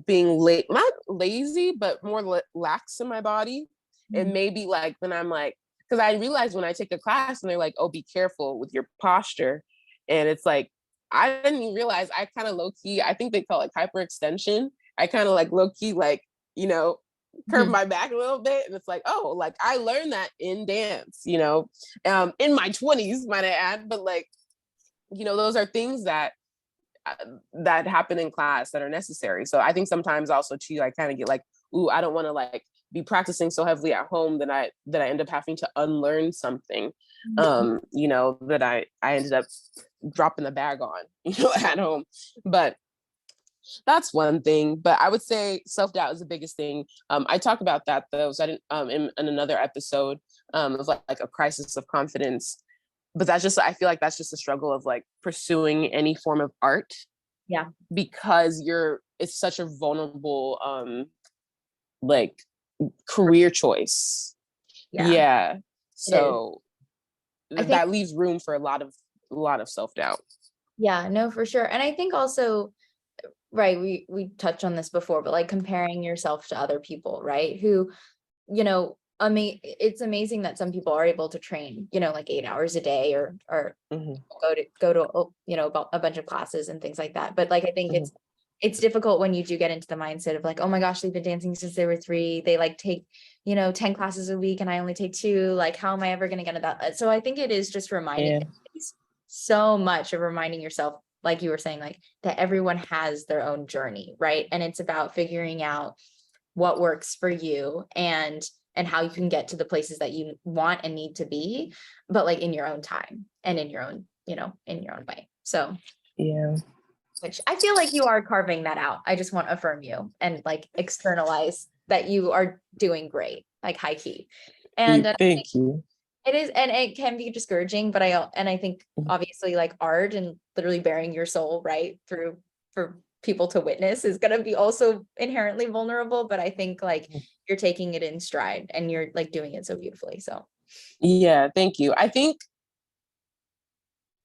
being not lazy, but more lax in my body. And maybe like when I'm like, because I realized when I take a class and they're like, oh, be careful with your posture. And it's like, I didn't even realize I kind of low key, I think they call it hyperextension. I kind of like low key, like, curve my back a little bit. And it's like, oh, like I learned that in dance, in my 20s, might I add. But like, those are things that happen in class that are necessary. So I think sometimes also too, I kind of get like, ooh, I don't want to like be practicing so heavily at home that I end up having to unlearn something, that I ended up dropping the bag on, at home. But that's one thing. But I would say self-doubt is the biggest thing. I talk about that though. So I didn't, in another episode of like a crisis of confidence. But that's just, I feel like that's just a struggle of like pursuing any form of art. Yeah. Because it's such a vulnerable, like career choice. Yeah. So that leaves room for a lot of self-doubt. Yeah, no, for sure. And I think also, right, we touched on this before, but like comparing yourself to other people, right? Who, it's amazing that some people are able to train, like 8 hours a day or go to a bunch of classes and things like that. But like, I think it's difficult when you do get into the mindset of like, oh my gosh, they've been dancing since they were 3. They like take, 10 classes a week and I only take 2. Like, how am I ever going to get into that? So I think it is just reminding so much of reminding yourself, like you were saying, like that everyone has their own journey, right? And it's about figuring out what works for you and how you can get to the places that you want and need to be, but like in your own time and in your own, in your own way. So yeah. which I feel like you are carving that out. I just want to affirm you and like externalize that you are doing great, like high key. And Thank you. it is, and it can be discouraging, but I think obviously like art and literally bearing your soul, right, through for people to witness is going to be also inherently vulnerable, but I think like you're taking it in stride and you're like doing it so beautifully. So yeah, thank you. I think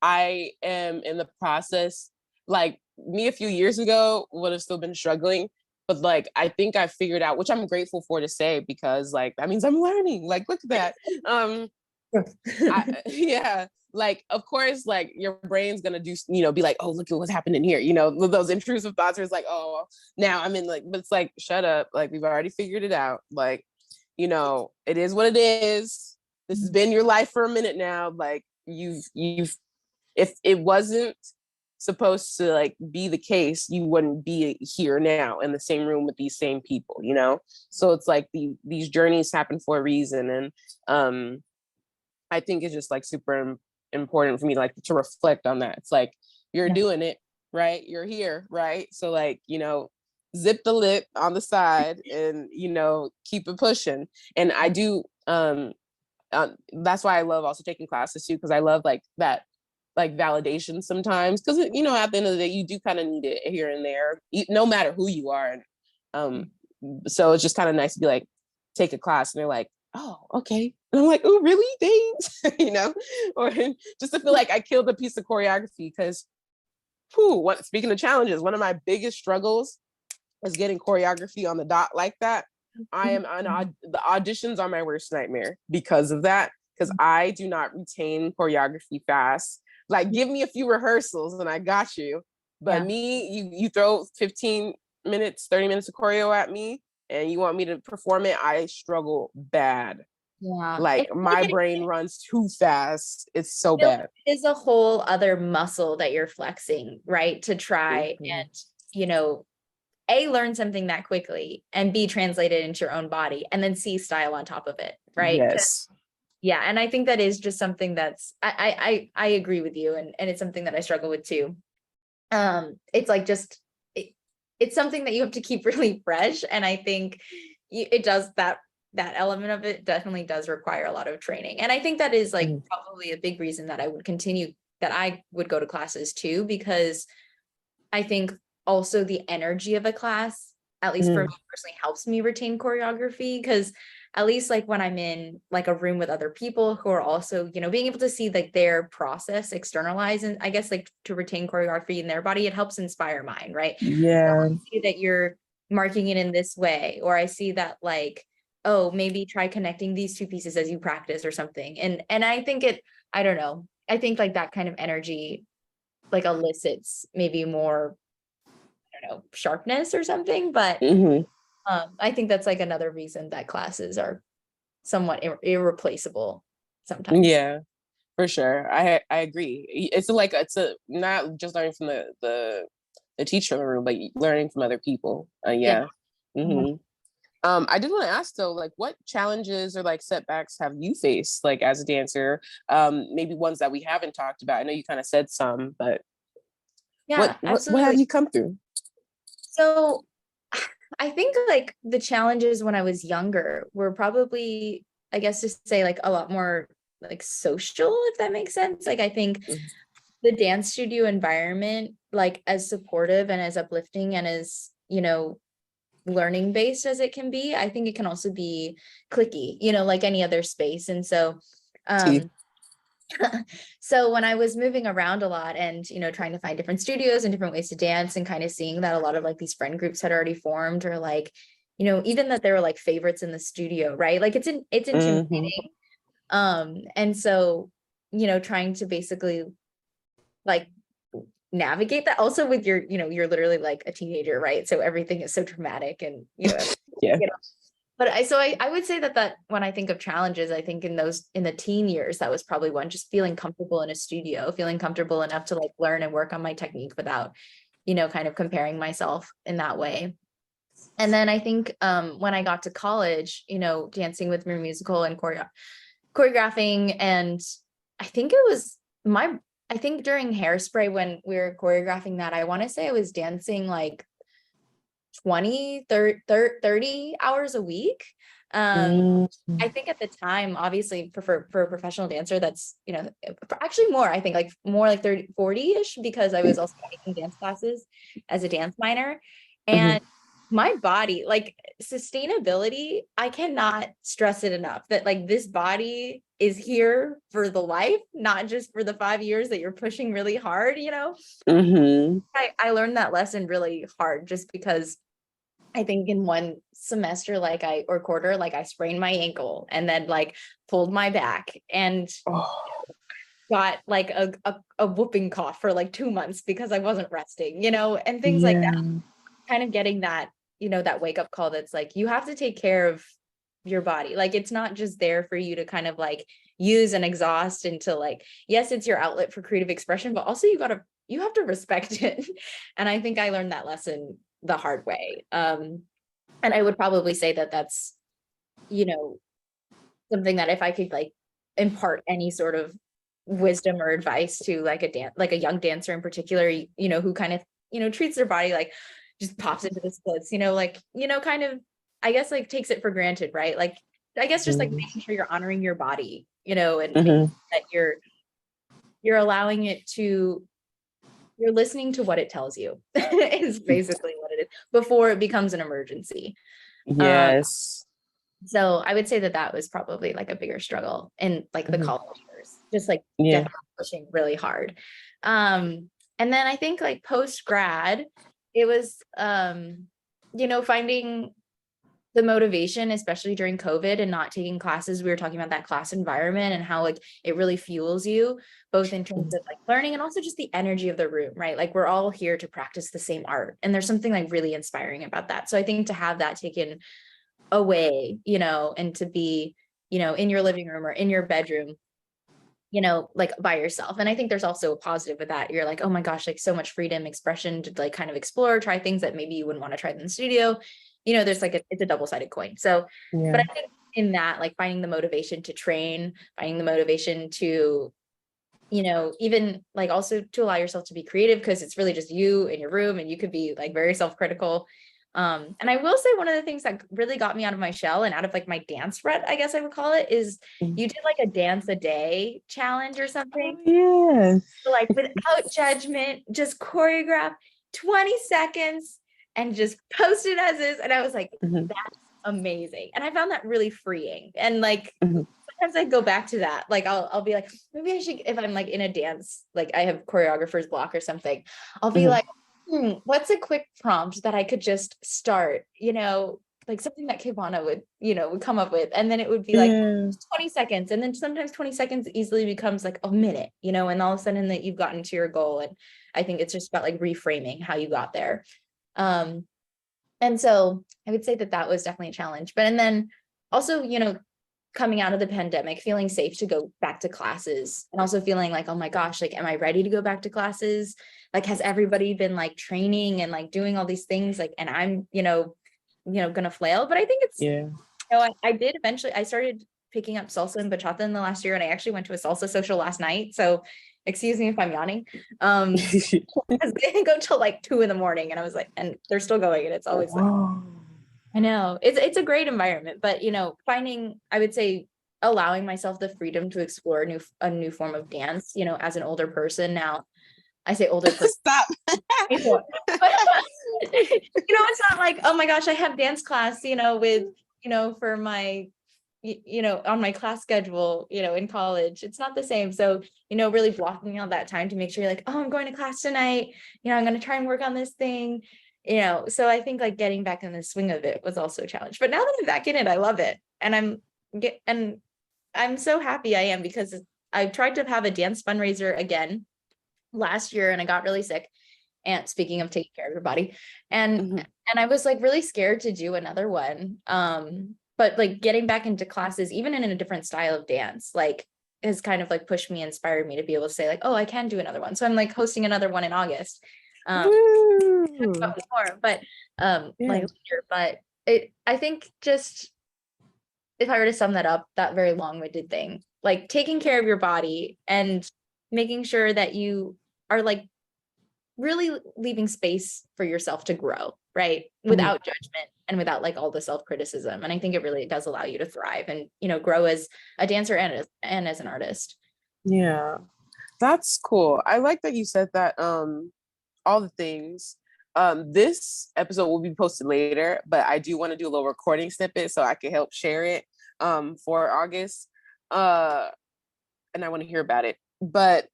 I am in the process, like me a few years ago would have still been struggling, but like I think I figured out, which I'm grateful for to say, because like that means I'm learning. Like, look at that. Yeah, like of course, like your brain's gonna do, be like, oh, look at what's happening here. Those intrusive thoughts are like, oh, now I'm in like, but it's like, shut up. Like we've already figured it out. Like, it is what it is. This has been your life for a minute now. Like you've if it wasn't supposed to like be the case, you wouldn't be here now in the same room with these same people, so it's like these journeys happen for a reason. And I think it's just like super important for me like to reflect on that. It's like you're doing it right, you're here, right? So like, zip the lip on the side and keep it pushing. And I do that's why I love also taking classes too, because I love like that like validation sometimes, because at the end of the day you do kind of need it here and there, no matter who you are. And so it's just kind of nice to be like, take a class and they're like, oh, okay, and I'm like, oh, really? Thanks. Or just to feel like I killed a piece of choreography. Because speaking of challenges, one of my biggest struggles is getting choreography on the dot like that. I am on the auditions are my worst nightmare because of that, because I do not retain choreography fast. Like, give me a few rehearsals and I got you. But you throw 15 minutes, 30 minutes of choreo at me and you want me to perform it, I struggle bad. yeah, Like my brain runs too fast. It's so bad. It is a whole other muscle that you're flexing, right? To try and, A, learn something that quickly, and B, translate it into your own body, and then C, style on top of it, right? Yes. Yeah, and I think that is just something that's I agree with you, and it's something that I struggle with too. It's like it's something that you have to keep really fresh, and I think it does that element of it definitely does require a lot of training. And I think that is like probably a big reason that I would go to classes too, because I think also the energy of a class, at least for me personally, helps me retain choreography. Because at least like when I'm in like a room with other people who are also, being able to see like their process externalized, and I guess like to retain choreography in their body, it helps inspire mine, right? Yeah. So I see that you're marking it in this way, or I see that like, oh, maybe try connecting these two pieces as you practice or something. And I think I don't know. I think like that kind of energy like elicits maybe more, I don't know, sharpness or something. But I think that's like another reason that classes are somewhat irreplaceable sometimes. Yeah, for sure. I agree. It's not just learning from the teacher in the room, but learning from other people. Yeah. I did want to ask though, like, what challenges or like setbacks have you faced, like as a dancer? Maybe ones that we haven't talked about. I know you kind of said some, but Yeah, what have you come through? So I think like the challenges when I was younger were probably, I guess, to say like a lot more like social, if that makes sense. Like I think the dance studio environment, like as supportive and as uplifting and as, learning based as it can be, I think it can also be cliquey, like any other space. And so so when I was moving around a lot and, trying to find different studios and different ways to dance, and kind of seeing that a lot of like these friend groups had already formed, or like, even that there were like favorites in the studio, right? Like it's intimidating. And so, trying to basically like navigate that also with you're literally like a teenager, right? So everything is so dramatic and, yeah. But I would say that when I think of challenges, I think in the teen years, that was probably one, just feeling comfortable in a studio, feeling comfortable enough to like learn and work on my technique without, kind of comparing myself in that way. And then I think when I got to college, dancing with Muir musical and choreographing, and I think it was my I think during Hairspray, when we were choreographing that, I want to say I was dancing like 20, 30 hours a week. I think at the time, obviously for a professional dancer, that's, actually more, I think like more like 30, 40-ish, because I was also taking dance classes as a dance minor. And my body, like sustainability, I cannot stress it enough that like this body is here for the life, not just for the 5 years that you're pushing really hard, I learned that lesson really hard just because I think in one semester, or quarter, like I sprained my ankle and then like pulled my back and got like a whooping cough for like 2 months because I wasn't resting, and things like that. Kind of getting that, that wake up call that's like, you have to take care of your body. Like, it's not just there for you to kind of like use and exhaust into like, yes, it's your outlet for creative expression, but also you have to respect it. And I think I learned that lesson the hard way. And I would probably say that that's, something that if I could like impart any sort of wisdom or advice to like a young dancer in particular, who kind of, treats their body like just pops into the splits, kind of, I guess, like takes it for granted, right? Like, I guess just like making sure you're honoring your body, and making that you're allowing it to, you're listening to what it tells you is basically what it is before it becomes an emergency. Yes. So I would say that was probably like a bigger struggle in like the college years, just like definitely pushing really hard. And then I think like post grad, it was, finding the motivation, especially during COVID and not taking classes. We were talking about that class environment and how like it really fuels you, both in terms of like learning and also just the energy of the room, right? Like we're all here to practice the same art. And there's something like really inspiring about that. So I think to have that taken away, and to be, in your living room or in your bedroom, like by yourself. And I think there's also a positive with that. You're like, oh my gosh, like so much freedom, expression to like kind of explore, try things that maybe you wouldn't want to try in the studio. There's like it's a double-sided coin. So, but I think in that, like finding the motivation to train, finding the motivation to, even like also to allow yourself to be creative, because it's really just you in your room and you could be like very self-critical. And I will say one of the things that really got me out of my shell and out of like my dance rut, I guess I would call it, is you did like a dance a day challenge or something. Yes. So, like without judgment, just choreograph 20 seconds and just post it as is. And I was like, that's amazing. And I found that really freeing. And like sometimes I go back to that. Like I'll be like, maybe I should, if I'm like in a dance, like I have choreographer's block or something, I'll be like, what's a quick prompt that I could just start, like something that KaVonna would come up with. And then it would be like 20 seconds. And then sometimes 20 seconds easily becomes like a minute, and all of a sudden that you've gotten to your goal. And I think it's just about like reframing how you got there. And so I would say that was definitely a challenge. But, and then also, coming out of the pandemic, feeling safe to go back to classes, and also feeling like, oh my gosh, like, am I ready to go back to classes? Like, has everybody been like training and like doing all these things? Like, and I'm, gonna flail. But I think it's, I did eventually, I started picking up salsa and bachata in the last year. And I actually went to a salsa social last night. So excuse me if I'm yawning. Because they didn't go till like 2 a.m. and I was like, and they're still going. And it's always like, I know it's a great environment, but finding, I wowould say, allowing myself the freedom to explore a new form of dance, as an older person now. I say older person. Stop. But, it's not like, oh my gosh, I have dance class, with, for my, on my class schedule, in college. It's not the same. So, really blocking out that time to make sure you're like, oh, I'm going to class tonight. I'm going to try and work on this thing. So I think like getting back in the swing of it was also a challenge. But now that I'm back in it, I love it. And I'm so happy I am, because I tried to have a dance fundraiser again last year and I got really sick. And speaking of taking care of your body, and I was like really scared to do another one. But like getting back into classes, even in a different style of dance, like has kind of like pushed me, inspired me to be able to say like, oh, I can do another one. So I'm like hosting another one in August. More, but like later. But I think just if I were to sum that up, that very long-winded thing, like taking care of your body and making sure that you are like really leaving space for yourself to grow, right? Without judgment and without like all the self-criticism. And I think it really does allow you to thrive and, you know, grow as a dancer and as an artist. Yeah, that's cool. I like that you said that, all the things. This episode will be posted later, but I do want to do a little recording snippet so I can help share it for August. And I want to hear about it. But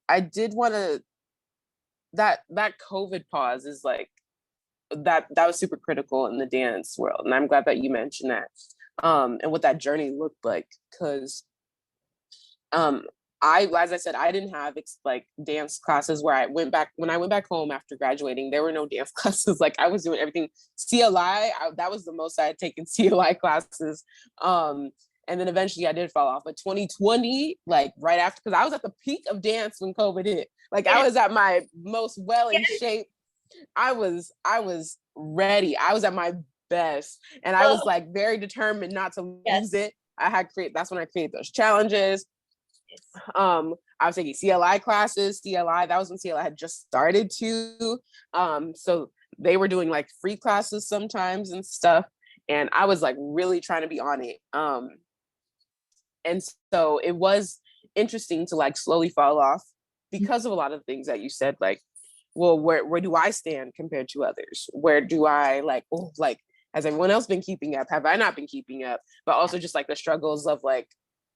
I did want to, that COVID pause is like, that was super critical in the dance world. And I'm glad that you mentioned that. And what that journey looked like. Cause as I said, I didn't have like dance classes where when I went back home after graduating, there were no dance classes. Like I was doing everything CLI. That was the most I had taken CLI classes. And then eventually I did fall off. But 2020, like right after, because I was at the peak of dance when COVID hit. Like I was at my most well in shape. I was ready. I was at my best. And I was like very determined not to lose it. That's when I created those challenges. I was taking CLI classes. That was when CLI had just started too. So they were doing like free classes sometimes and stuff. And I was like really trying to be on it. And so it was interesting to like slowly fall off because of a lot of things that you said, like, well, where do I stand compared to others? Where do I like, has everyone else been keeping up? Have I not been keeping up? But also just like the struggles of like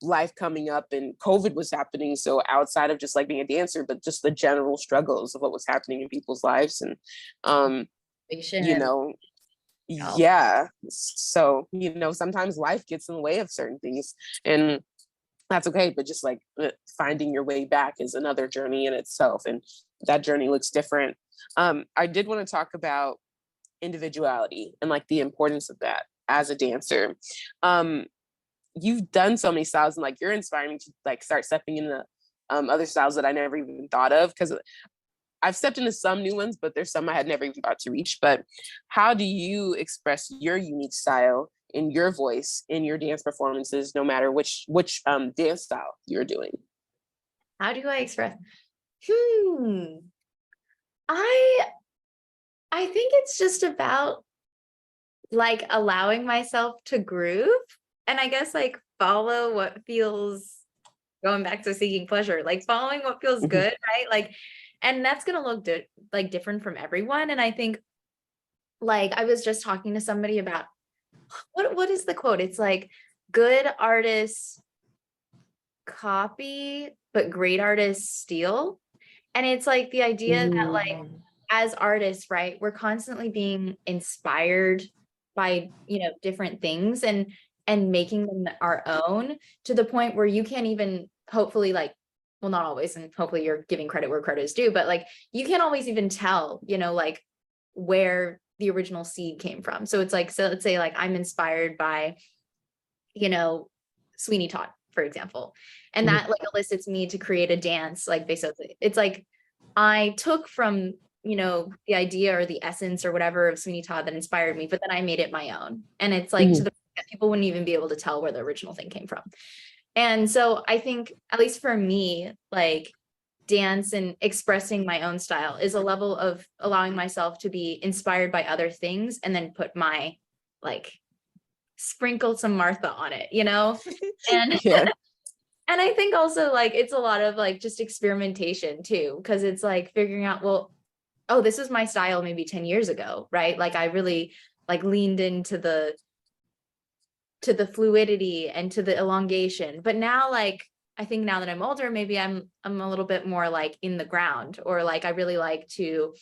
life coming up and COVID was happening. So outside of just like being a dancer, but just the general struggles of what was happening in people's lives. And, you know, yeah. So, you know, sometimes life gets in the way of certain things and that's okay. But just like finding your way back is another journey in itself. And that journey looks different. I did want to talk about individuality and like the importance of that as a dancer. You've done so many styles and like you're inspiring me to like start stepping into other styles that I never even thought of, because I've stepped into some new ones, but there's some I had never even thought to reach. But how do you express your unique style in your voice, in your dance performances, no matter which dance style you're doing? How do I express? I think it's just about like allowing myself to groove and I guess like follow what feels, going back to seeking pleasure, like following what feels good, right? Like, and that's gonna look like different from everyone. And I think like I was just talking to somebody about what is the quote? It's like good artists copy, but great artists steal. And it's like the idea that like as artists, right, we're constantly being inspired by, you know, different things and making them our own to the point where you can't even hopefully like, well, not always, and hopefully you're giving credit where credit is due, but like you can't always even tell, you know, like where the original seed came from. So it's like, so let's say like I'm inspired by, you know, Sweeney Todd, for example, and that like elicits me to create a dance, like basically it's like I took from, you know, the idea or the essence or whatever of Sweeney Todd that inspired me, but then I made it my own. And it's like to the point that people wouldn't even be able to tell where the original thing came from. And so I think, at least for me, like dance and expressing my own style is a level of allowing myself to be inspired by other things and then put my like sprinkle some Martha on it, you know? And Yeah. and I think also like it's a lot of like just experimentation too, because it's like figuring out, well, oh, this was my style maybe 10 years ago, right? Like I really like leaned into the fluidity and to the elongation. But now like I think now that I'm older, maybe I'm a little bit more like in the ground, or like I really like to,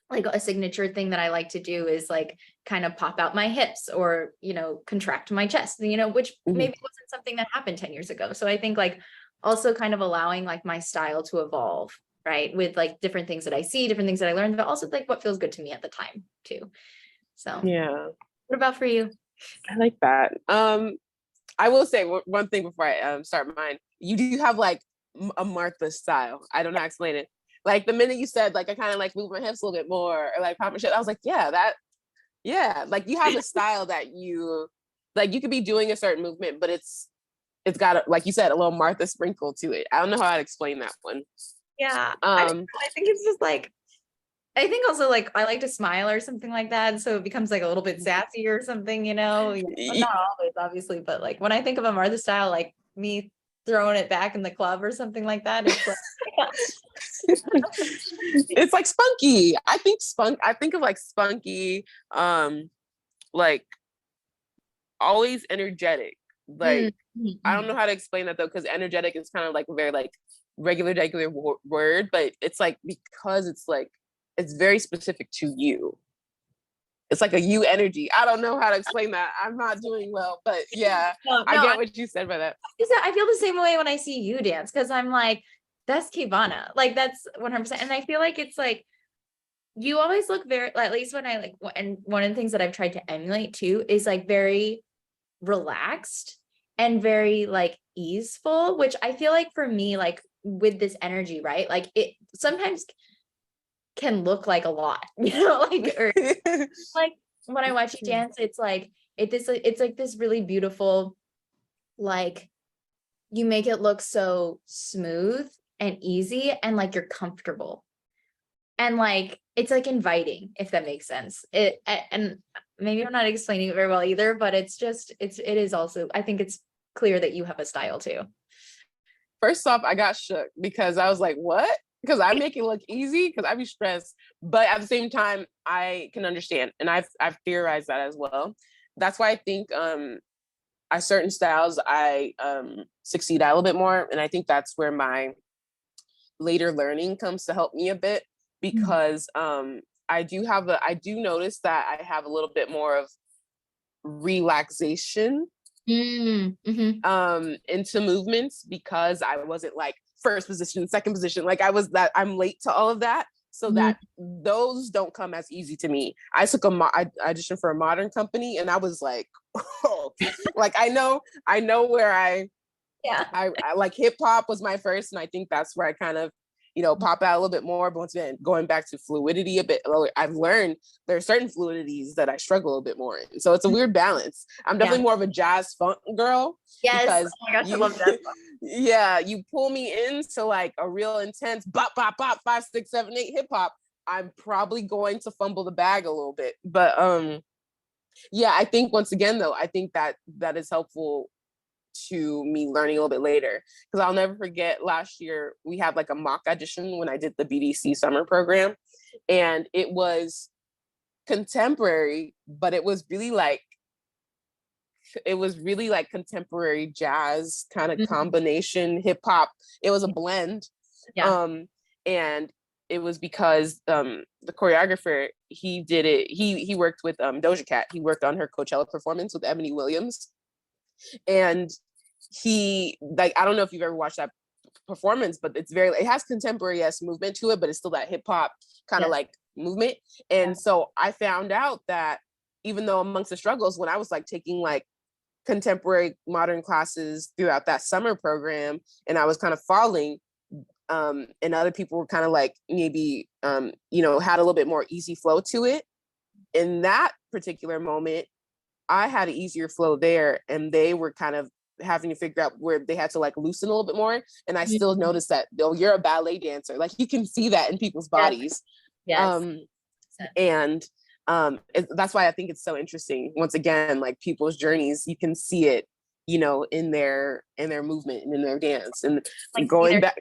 like a signature thing that I like to do is like kind of pop out my hips or, you know, contract my chest, you know, which maybe wasn't something that happened 10 years ago. So I think like also kind of allowing like my style to evolve, right? With like different things that I see, different things that I learned, but also like what feels good to me at the time too. So Yeah. what about for you? I like that. I will say one thing before I start mine. You do have like a Martha style. I don't know how to explain it. Like the minute you said like I kind of like move my hips a little bit more or like pop my shit, I was like, yeah, like you have a style that you like. You could be doing a certain movement, but it's it's got like you said, a little Martha sprinkle to it. I don't know how I'd explain that one. Yeah. I think it's just like, I think also like I like to smile or something like that. So it becomes like a little bit sassy or something, well, not always, obviously, but like when I think of a Martha style, like me throwing it back in the club or something like that, it's like it's like spunky. I think of like spunky, like always energetic. Like I don't know how to explain that though, because energetic is kind of like a very like regular word, but it's like because it's like it's very specific to you. It's like a you energy. I don't know how to explain that. I'm not doing well, but yeah, I get what you said by that. I feel the same way when I see you dance, because I'm like, that's KaVonna. Like that's 100%. And I feel like it's like, you always look very, at least when I like, and one of the things that I've tried to emulate too is like very relaxed and very like easeful, which I feel like for me, like with this energy, right? Like it sometimes can look like a lot, like, or like when I watch you dance, it's like, it's like this really beautiful, like you make it look so smooth and easy and like you're comfortable. And like, it's like inviting, if that makes sense. And maybe I'm not explaining it very well either, but it is also, I think it's clear that you have a style too. First off, I got shook because I was like, what? Because I make it look easy because I be stressed. But at the same time, I can understand. And I've theorized that as well. That's why I think at certain styles, I succeed at a little bit more. And I think that's where my later learning comes to help me a bit, because I do notice that I have a little bit more of relaxation into movements, because I wasn't like first position, second position, like I'm late to all of that, so that those don't come as easy to me. I auditioned for a modern company and I was like, oh, like I know where I like hip hop was my first, and I think that's where I kind of pop out a little bit more. But once again, going back to fluidity a bit, I've learned there are certain fluidities that I struggle a bit more in. So it's a weird balance. I'm definitely more of a jazz funk girl. Yes. Because oh my gosh, I love jazz funk. Yeah, you pull me into like a real intense bop, bop, bop, 5, 6, 7, 8 hip hop, I'm probably going to fumble the bag a little bit. But yeah, I think once again though, I think that is helpful to me learning a little bit later, because I'll never forget last year we had like a mock audition when I did the BDC summer program, and it was contemporary, but it was really like contemporary jazz kind of combination hip hop. It was a blend. And it was because the choreographer, he did it, he worked with Doja Cat. He worked on her Coachella performance with Emily Williams. And he, like, I don't know if you've ever watched that performance, but it has contemporary-esque movement to it, but it's still that hip hop kind of like movement. And so I found out that even though amongst the struggles, when I was like taking like contemporary modern classes throughout that summer program, and I was kind of falling, and other people were kind of like maybe had a little bit more easy flow to it. In that particular moment, I had an easier flow there, and they were kind of having to figure out where they had to like loosen a little bit more. And I still noticed that, though, you're a ballet dancer, like you can see that in people's bodies. And that's why I think it's so interesting. Once again, like people's journeys, you can see it, in their movement and in their dance, and like going back.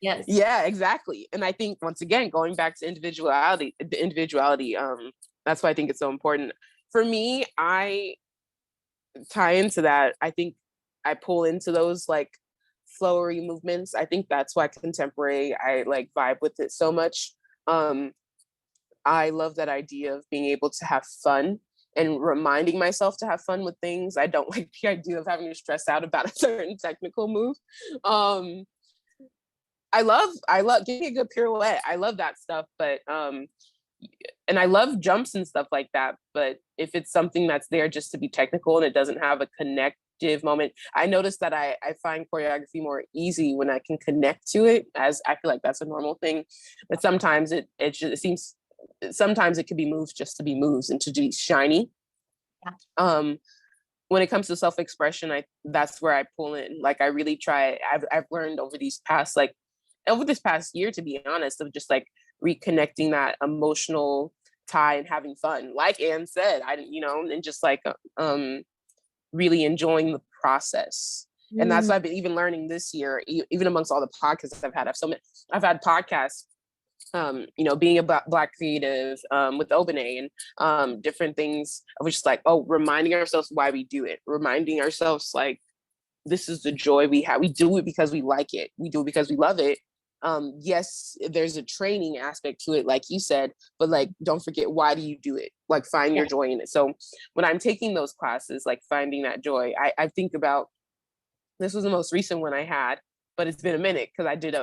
Yes. Yeah, exactly. And I think once again, going back to individuality, that's why I think it's so important. For me, I tie into that. I think I pull into those like flowery movements. I think that's why contemporary, I like vibe with it so much. I love that idea of being able to have fun and reminding myself to have fun with things. I don't like the idea of having to stress out about a certain technical move. I love getting a good pirouette. I love that stuff, but and I love jumps and stuff like that. But if it's something that's there just to be technical and it doesn't have a connective moment, I notice that I find choreography more easy when I can connect to it, as I feel like that's a normal thing. But sometimes it seems, sometimes it could be moves just to be moves and to be shiny. When when it comes to self-expression, that's where I pull in. Like I really try. I've learned over this past year, to be honest, of just like reconnecting that emotional tie and having fun. Like Anne said, and just like really enjoying the process. And that's what I've been even learning this year, even amongst all the podcasts I've had. I've had podcasts, being a Black creative with Obane and different things. I was just like, reminding ourselves why we do it, reminding ourselves like, this is the joy we have. We do it because we like it. We do it because we love it. Yes, there's a training aspect to it, like you said, but like, don't forget, why do you do it? Like, find your joy in it. So when I'm taking those classes, like finding that joy, I think about, this was the most recent one I had, but it's been a minute because I did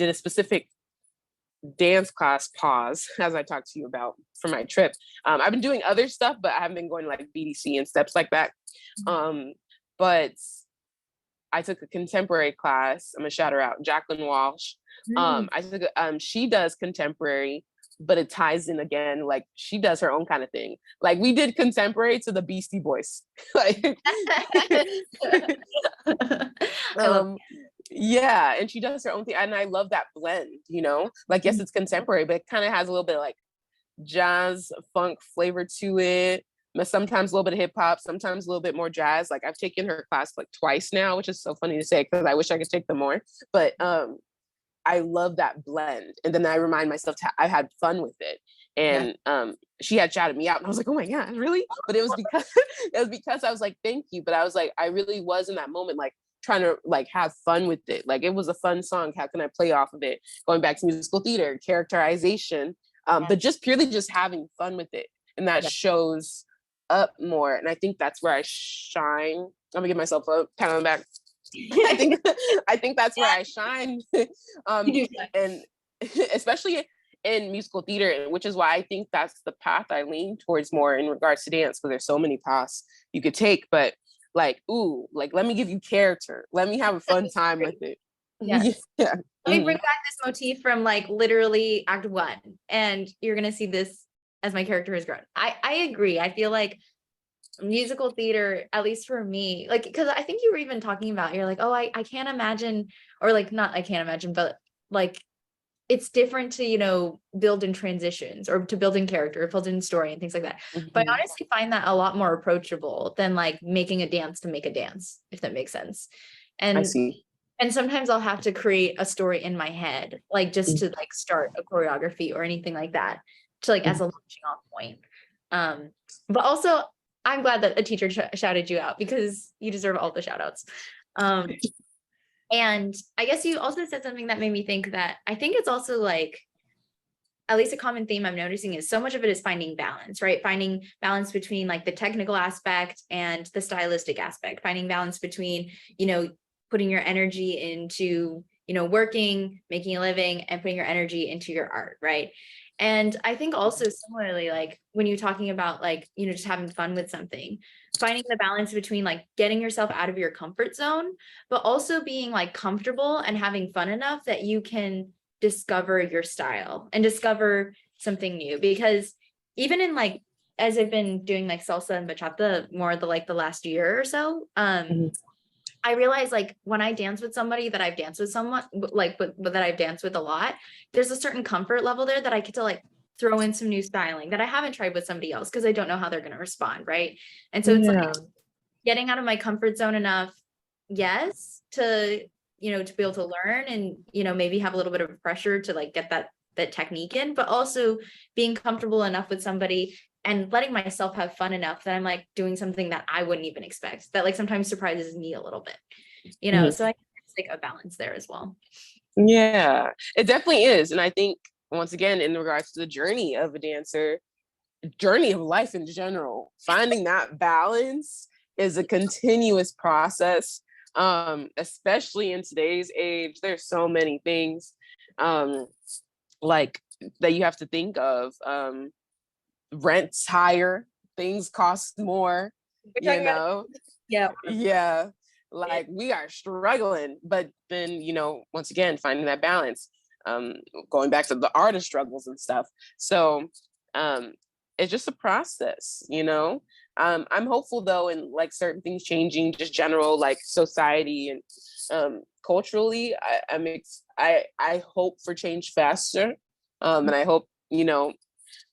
a specific dance class, pause, as I talked to you about for my trip. I've been doing other stuff, but I haven't been going to like BDC and steps like that. But I took a contemporary class. I'm gonna shout her out, Jacqueline Walsh. She does contemporary, but it ties in again, like she does her own kind of thing. Like we did contemporary to the Beastie Boys. Like yeah, and she does her own thing. And I love that blend, like, yes, it's contemporary, but it kind of has a little bit of like jazz funk flavor to it. Sometimes a little bit of hip hop, sometimes a little bit more jazz. Like I've taken her class like twice now, which is so funny to say because I wish I could take them more. But I love that blend. And then I remind myself I had fun with it. And she had shouted me out and I was like, oh my God, really? But it was because I was like, thank you. But I was like, I really was in that moment, like trying to like have fun with it. Like it was a fun song. How can I play off of it? Going back to musical theater, characterization, but just purely just having fun with it. And that shows up more. And I think that's where I shine. I'm gonna give myself a pat on the back. I think that's where I shine. And especially in musical theater, which is why I think that's the path I lean towards more in regards to dance, because there's so many paths you could take. But like, like let me give you character. Let me have a fun time with it. Yes. Yeah. Let me bring back this motif from like literally act 1, and you're gonna see this as my character has grown. I agree. I feel like musical theater, at least for me, like, because I think you were even talking about, you're like, oh, I can't imagine, or like, not I can't imagine, but like it's different to build in transitions or to build in character, build in story and things like that. But I honestly find that a lot more approachable than like making a dance to make a dance, if that makes sense. And I see. And sometimes I'll have to create a story in my head, like just to like start a choreography or anything like that, to like as a launching off point. But also I'm glad that a teacher shouted you out, because you deserve all the shout outs. And I guess you also said something that made me think that I think it's also like, at least a common theme I'm noticing is so much of it is finding balance, right? Finding balance between like the technical aspect and the stylistic aspect, finding balance between, putting your energy into, working, making a living, and putting your energy into your art, right? And I think also similarly, like when you're talking about like, just having fun with something, finding the balance between like getting yourself out of your comfort zone, but also being like comfortable and having fun enough that you can discover your style and discover something new. Because even in like, as I've been doing like salsa and bachata more the last year or so, I realize like when I dance with somebody that I've danced with someone like, but that I've danced with a lot, there's a certain comfort level there that I get to like throw in some new styling that I haven't tried with somebody else, because I don't know how they're going to respond. Right. And so it's like getting out of my comfort zone enough, yes, to, to be able to learn and, maybe have a little bit of pressure to like get that technique in, but also being comfortable enough with somebody and letting myself have fun enough that I'm like doing something that I wouldn't even expect, that like sometimes surprises me a little bit, so I think it's like a balance there as well. Yeah, it definitely is. And I think once again, in regards to the journey of a dancer, journey of life in general, finding that balance is a continuous process. Especially in today's age, there's so many things like that you have to think of. Rent's higher, things cost more, yeah, like we are struggling. But then once again, finding that balance, going back to the artist struggles and stuff. So it's just a process, I'm hopeful though, in like certain things changing, just general like society and culturally. I hope for change faster, and I hope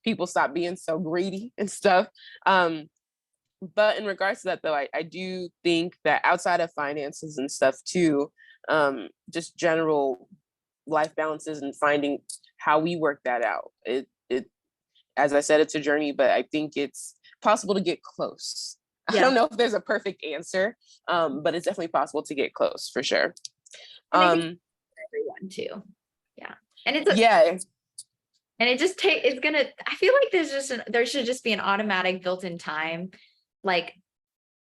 people stop being so greedy and stuff. But in regards to that, though, I do think that outside of finances and stuff too, just general life balances and finding how we work that out. It as I said, it's a journey, but I think it's possible to get close. I don't know if there's a perfect answer, but it's definitely possible to get close for sure. And I think everyone too. Yeah. And it's and it just it's gonna, I feel like there should just be an automatic built-in time. Like,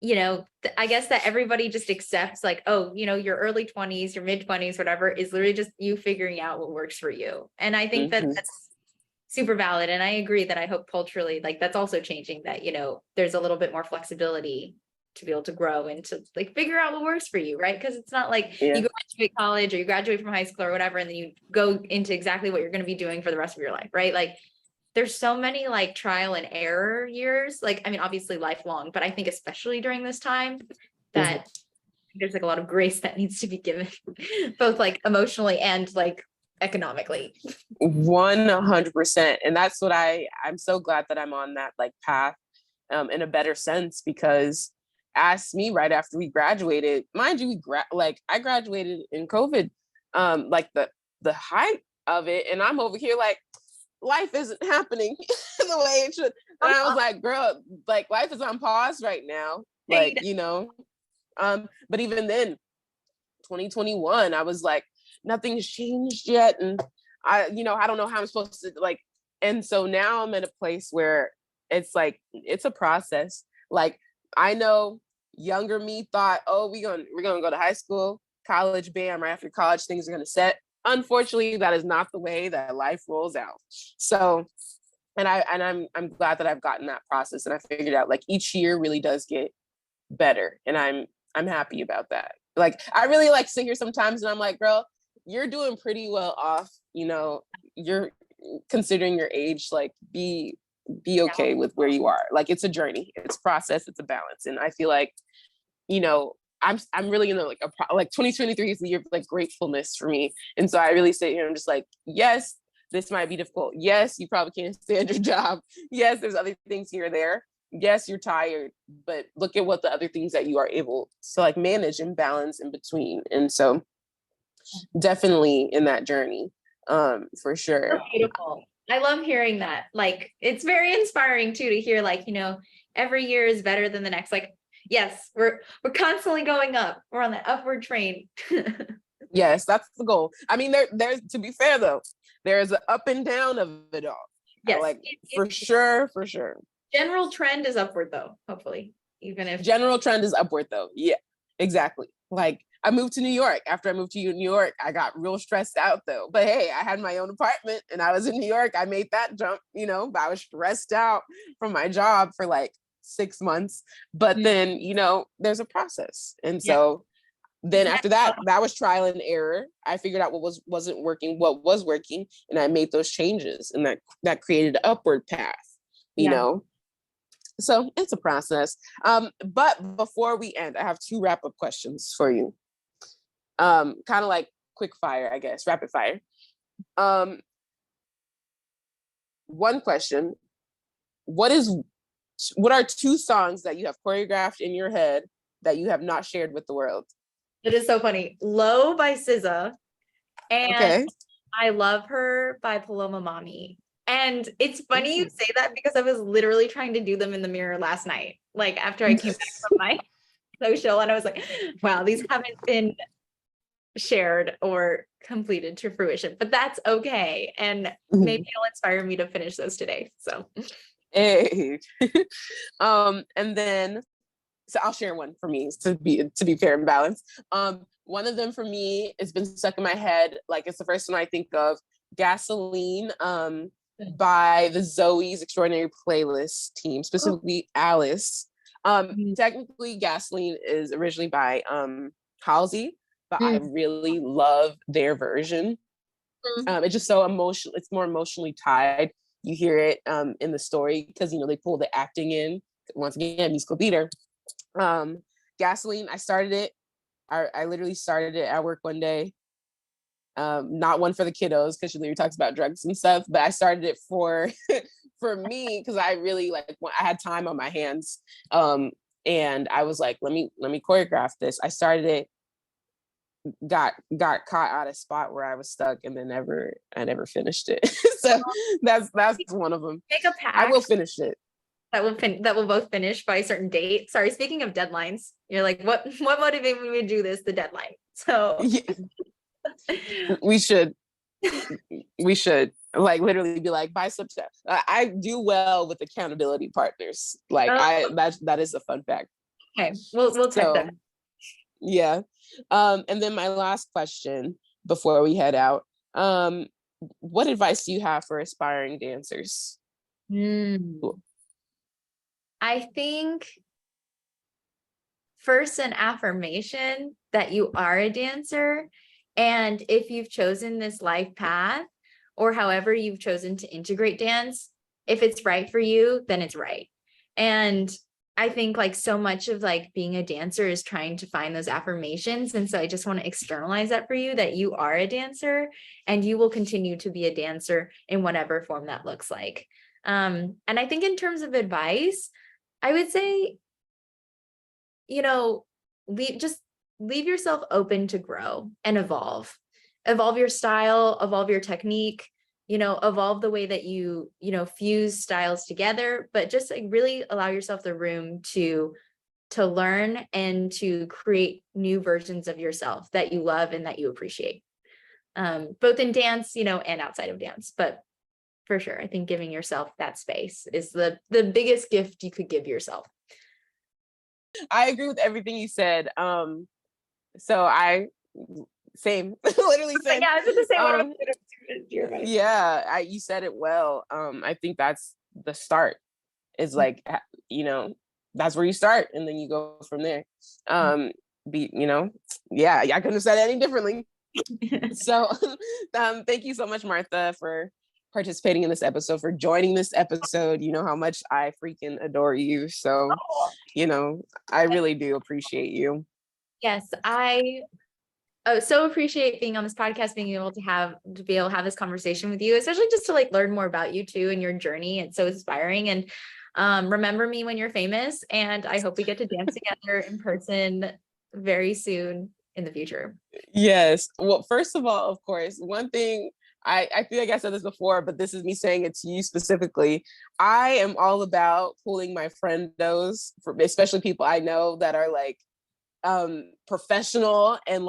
I guess that everybody just accepts like, oh, your early 20s, your mid 20s, whatever, is literally just you figuring out what works for you. And I think that that's super valid. And I agree that I hope culturally, like that's also changing, that, there's a little bit more flexibility to be able to grow and to like figure out what works for you, right? Because it's not like you graduate college or you graduate from high school or whatever, and then you go into exactly what you're going to be doing for the rest of your life, right? Like there's so many like trial and error years. Like, I mean, obviously lifelong, but I think especially during this time that there's like a lot of grace that needs to be given, both like emotionally and like economically. 100%. And that's what I'm so glad that I'm on that like path in a better sense, because asked me right after we graduated, mind you, I graduated in COVID, like the height of it. And I'm over here like, life isn't happening the way it should. And I was like, girl, like life is on pause right now. Like, but even then, 2021, I was like, nothing's changed yet. And I don't know how I'm supposed to like, and so now I'm at a place where it's like, it's a process. Like, I know younger me thought, oh, we're gonna go to high school, college, bam, right after college, things are gonna set. Unfortunately, that is not the way that life rolls out. So, and I'm glad that I've gotten that process, and I figured out like each year really does get better, and I'm happy about that. Like I really like sit here sometimes, and I'm like, girl, you're doing pretty well off. You're considering your age. Like be okay with where you are. Like it's a journey, it's a process, it's a balance, and I feel like I'm really in the like 2023 is the year of like gratefulness for me. And so I really sit here and I'm just like, yes, this might be difficult. Yes, you probably can't stand your job. Yes, there's other things here or there. Yes, you're tired, but look at what the other things that you are able to like manage and balance in between. And so definitely in that journey, for sure. So beautiful. I love hearing that. Like, it's very inspiring too, to hear like, every year is better than the next. Like, yes, we're constantly going up. We're on the upward train. Yes, that's the goal. I mean, there's to be fair though, there's an up and down of it all. Yes, like for sure. General trend is upward though, hopefully. Even if general trend is upward though. Yeah, exactly. Like I moved to New York. After I moved to New York, I got real stressed out though. But hey, I had my own apartment and I was in New York. I made that jump, but I was stressed out from my job for like 6 months. But then, there's a process. And so then after that was trial and error. I figured out what wasn't working, what was working, and I made those changes, and that created an upward path, you know. So it's a process. But before we end, I have 2 wrap-up questions for you. Kind of like quick fire, I guess, rapid fire. One question: what are 2 songs that you have choreographed in your head that you have not shared with the world? It is so funny. Low by SZA and I Love Her by Paloma Mami. And it's funny you say that because I was literally trying to do them in the mirror last night, like after I came back from my social, and I was like, wow, these haven't been shared or completed to fruition, but that's okay. And maybe it'll inspire me to finish those today. So hey. And then so I'll share one for me to be fair and balanced. One of them for me has been stuck in my head. Like it's the first one I think of, Gasoline, by the Zoe's Extraordinary Playlist team, specifically Alice. Technically Gasoline is originally by Halsey, but I really love their version. It's just so emotional. It's more emotionally tied. You hear it in the story because they pull the acting in, once again, musical theater. Gasoline, I started it. I literally started it at work one day. Not one for the kiddos, because she literally talks about drugs and stuff, but I started it for for me, because I really I had time on my hands. And I was like, let me choreograph this. I started it, got caught at a spot where I was stuck, and then I never finished it. So that's one of them. Make a pact. I will finish it. That will both finish by a certain date. Sorry, speaking of deadlines, you're like, what motivated me to do this? The deadline. So yeah. we should literally be like, by September. I do well with accountability partners. That is a fun fact. Okay, we'll check that. Yeah. And then my last question before we head out, what advice do you have for aspiring dancers? I think first, an affirmation that you are a dancer. And if you've chosen this life path, or however you've chosen to integrate dance, if it's right for you, then it's right. And I think so much of being a dancer is trying to find those affirmations. And so I just want to externalize that for you, that you are a dancer and you will continue to be a dancer in whatever form that looks like. And I think in terms of advice, I would say, leave yourself open to grow and evolve your style, evolve your technique, evolve the way that you fuse styles together, but just really allow yourself the room to learn and to create new versions of yourself that you love and that you appreciate, both in dance, and outside of dance. But for sure, I think giving yourself that space is the biggest gift you could give yourself. I agree with everything you said. So same, literally same. Yeah, I was just gonna say yeah, you said it well. I think that's the start. Is that's where you start, and then you go from there. I couldn't have said it any differently. So, thank you so much, Martha, for participating in this episode, for joining this episode. You know how much I freaking adore you. So, I really do appreciate you. Yes, I so appreciate being on this podcast, being able to have this conversation with you, especially just to learn more about you too and your journey. It's so inspiring. And remember me when you're famous, and I hope we get to dance together in person very soon in the future. Yes. Well, first of all, of course, one thing, I feel like I said this before, but this is me saying it to you specifically. I am all about pulling my friendos, especially people I know that are professional and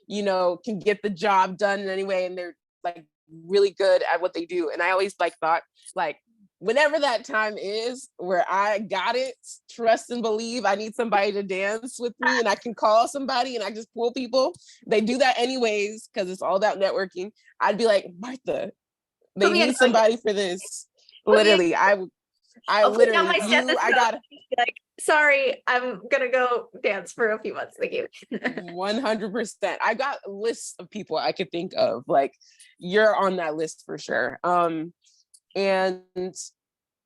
can get the job done in any way, and they're really good at what they do. And I always thought whenever that time is where I got it, trust and believe, I need somebody to dance with me, and I can call somebody and I just pull people. They do that anyways because it's all about networking. I'd be like, Martha, they need somebody for this. Literally, I literally, I got sorry, I'm gonna go dance for a few months. Thank you. 100%. I got lists of people I could think of. You're on that list for sure. And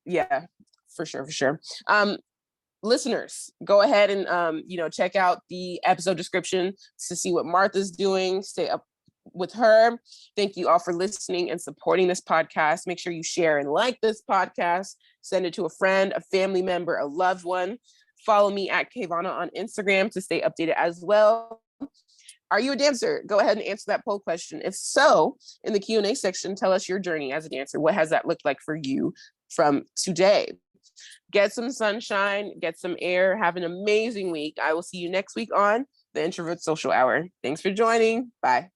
yeah, for sure. Listeners, go ahead and check out the episode description to see what Martha's doing. Stay up with her. Thank you all for listening and supporting this podcast. Make sure you share and like this podcast. Send it to a friend, a family member, a loved one. Follow me at KaVonna on Instagram to stay updated as well. Are you a dancer? Go ahead and answer that poll question. If so, in the Q&A section, tell us your journey as a dancer. What has that looked like for you from today? Get some sunshine, get some air, have an amazing week. I will see you next week on the Introvert Social Hour. Thanks for joining. Bye.